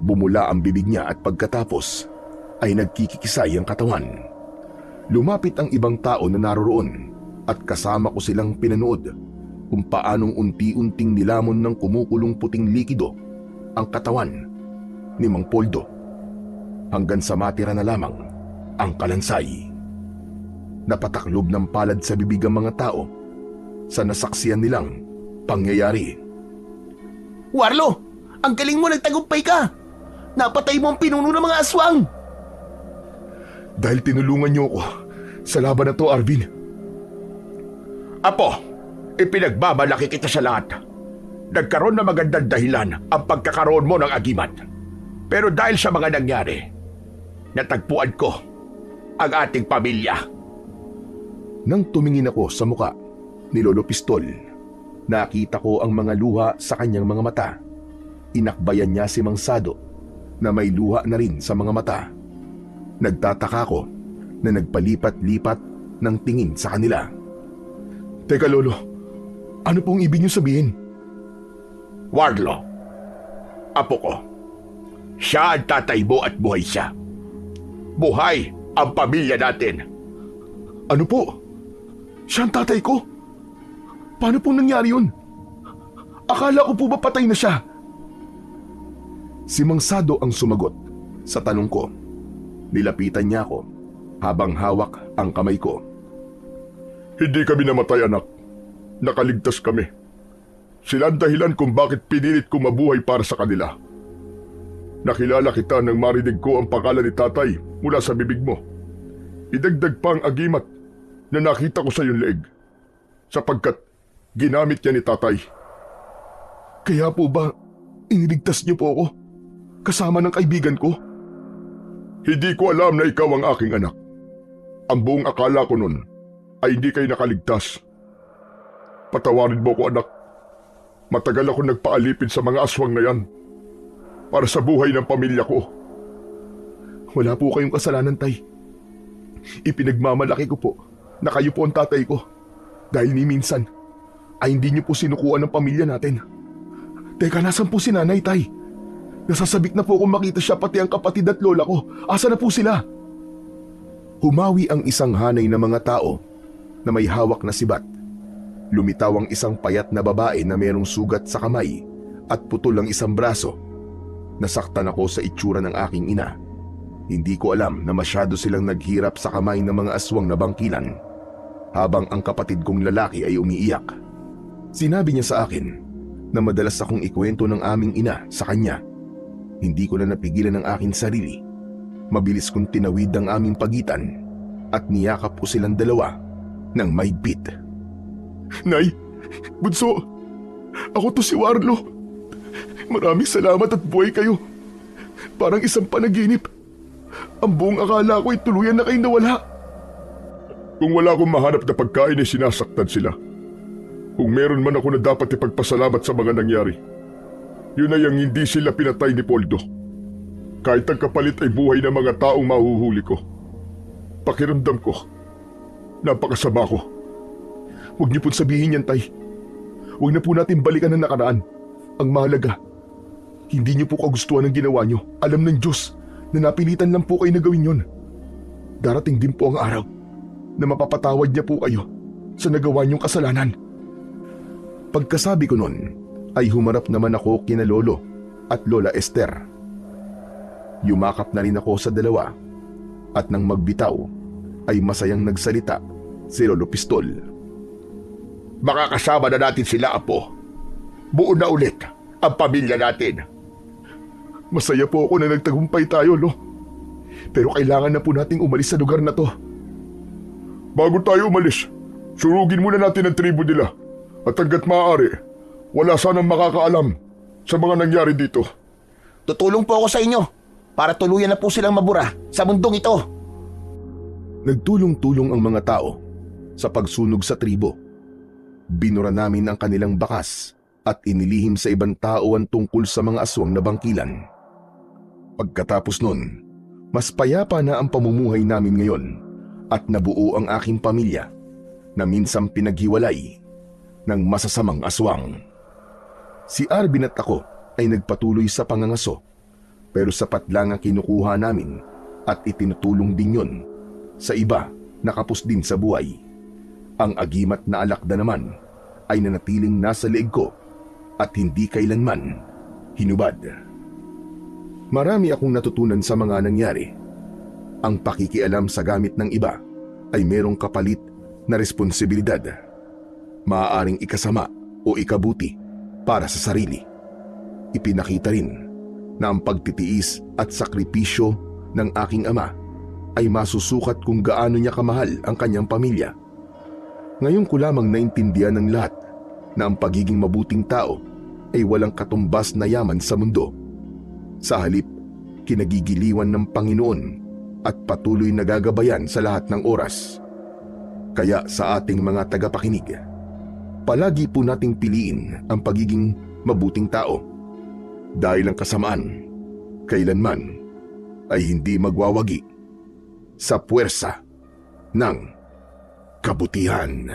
Bumula ang bibig niya at pagkatapos ay nagkikikisay ang katawan. Lumapit ang ibang tao na naroroon at kasama ko silang pinanood kung paanong unti-unting nilamon ng kumukulong puting likido ang katawan ni Mang Poldo hanggang sa matira na lamang ang kalansay. Napataklob ng palad sa bibig ang mga tao sa nasaksiyan nilang pangyayari. Warlo! Ang galing mo, nagtagumpay ka! Napatay mo ang pinuno ng mga aswang! Dahil tinulungan niyo ako sa laban na to, Arvin. Apo, ipinagmamalaki kita sa lahat. Nagkaroon ng magandang dahilan ang pagkakaroon mo ng agimat. Pero dahil sa mga nangyari, natagpuan ko ang ating pamilya. Nang tumingin ako sa muka ni Lolo Pistol, nakita ko ang mga luha sa kanyang mga mata. Inakbayan niya si Mang Sado na may luha na rin sa mga mata. Nagtataka ko na nagpalipat-lipat ng tingin sa kanila. Teka Lolo, ano pong ibig niyo sabihin? Warlo, apo ko, siya ang tatay mo at buhay siya. Buhay ang pamilya natin. Ano po? Siya ang tatay ko? Paano pong nangyari yun? Akala ko po ba patay na siya? Si Mang Sado ang sumagot sa tanong ko. Nilapitan niya ako habang hawak ang kamay ko. Hindi kami namatay, anak. Nakaligtas kami. Sila ang dahilan kung bakit pinilit ko mabuhay para sa kanila. Nakilala kita nang marinig ko ang pangalan ni tatay mula sa bibig mo. Idagdag pa ang agimat na nakita ko sa iyong leeg, sapagkat ginamit niya ni tatay. Kaya po ba iniligtas niyo po ako kasama ng kaibigan ko? Hindi ko alam na ikaw ang aking anak. Ang buong akala ko nun ay hindi kayo nakaligtas. Patawarin mo ko, anak. Matagal ako nagpaalipin sa mga aswang na yan para sa buhay ng pamilya ko. Wala po kayong kasalanan, tay. Ipinagmamalaki ko po na kayo po ang tatay ko dahil ni minsan ay hindi niyo po sinukuan ng pamilya natin. Teka, nasan po si nanay, tay? Nasasabik na po kung makita siya pati ang kapatid at lola ko. Asa na po sila? Humawi ang isang hanay na mga tao na may hawak na sibat. Lumitaw ang isang payat na babae na mayroong sugat sa kamay at putol ang isang braso. Nasaktan ako sa itsura ng aking ina. Hindi ko alam na masyado silang naghirap sa kamay ng mga aswang na bangkilan habang ang kapatid kong lalaki ay umiiyak. Sinabi niya sa akin na madalas akong ikwento ng aming ina sa kanya. Hindi ko na napigilan ang aking sarili. Mabilis kong tinawid ang aming pagitan at niyakap ko silang dalawa ng mahigpit. Nay, bunso, ako to si Warlo. Maraming salamat at buhay kayo. Parang isang panaginip. Ang buong akala ko ay tuluyan na kayong nawala. Kung wala akong mahanap na pagkain ay sinasaktan sila. Kung meron man ako na dapat ipagpasalamat sa mga nangyari, yun ay ang hindi sila pinatay ni Poldo. Kahit ang kapalit ay buhay ng mga taong mahuhuli ko. Pakiramdam ko, napakasama ko. Huwag niyo pong sabihin yan, tay. Huwag na po natin balikan ang nakaraan. Ang mahalaga, hindi niyo po kagustuhan ang ginawa niyo. Alam ng Diyos na napilitan lang po kayo na gawin yun. Darating din po ang araw na mapapatawad niya po kayo sa nagawa niyong kasalanan. Pagkasabi ko nun, ay humarap naman ako kina Lolo at Lola Esther. Yumakap na rin ako sa dalawa at nang magbitaw ay masayang nagsalita si Lolo Pistol. Makakasama na natin sila, Apo. Buo na ulit ang pamilya natin. Masaya po ako na nagtagumpay tayo, Lo. Pero kailangan na po nating umalis sa lugar na to. Bago tayo umalis, surugin muna natin ang tribo nila. At hanggat maaari, wala sanang makakaalam sa mga nangyari dito. Tutulong po ako sa inyo para tuluyan na po silang mabura sa mundong ito. Nagtulong-tulong ang mga tao sa pagsunog sa tribo. Binura namin ang kanilang bakas at inilihim sa ibang tao ang tungkol sa mga aswang na bangkilan. Pagkatapos nun, mas payapa na ang pamumuhay namin ngayon at nabuo ang aking pamilya na minsang pinaghiwalay ng masasamang aswang. Si Arvin at ako ay nagpatuloy sa pangangaso, pero sapat lang ang kinukuha namin at itinutulong din yon sa iba na kapos din sa buhay. Ang agimat na alakda naman ay nanatiling nasa leeg ko at hindi kailanman hinubad. Marami akong natutunan sa mga nangyari. Ang pakikialam sa gamit ng iba ay merong kapalit na responsibilidad. Maaaring ikasama o ikabuti para sa sarili. Ipinakita rin na ang pagtitiis at sakripisyo ng aking ama ay masusukat kung gaano niya kamahal ang kanyang pamilya. Ngayon ko lamang naintindihan ng lahat na ang pagiging mabuting tao ay walang katumbas na yaman sa mundo. Sa halip, kinagigiliwan ng Panginoon at patuloy na gagabayan sa lahat ng oras. Kaya sa ating mga tagapakinig, palagi po nating piliin ang pagiging mabuting tao dahil ang kasamaan kailanman ay hindi magwawagi sa puwersa ng kabutihan.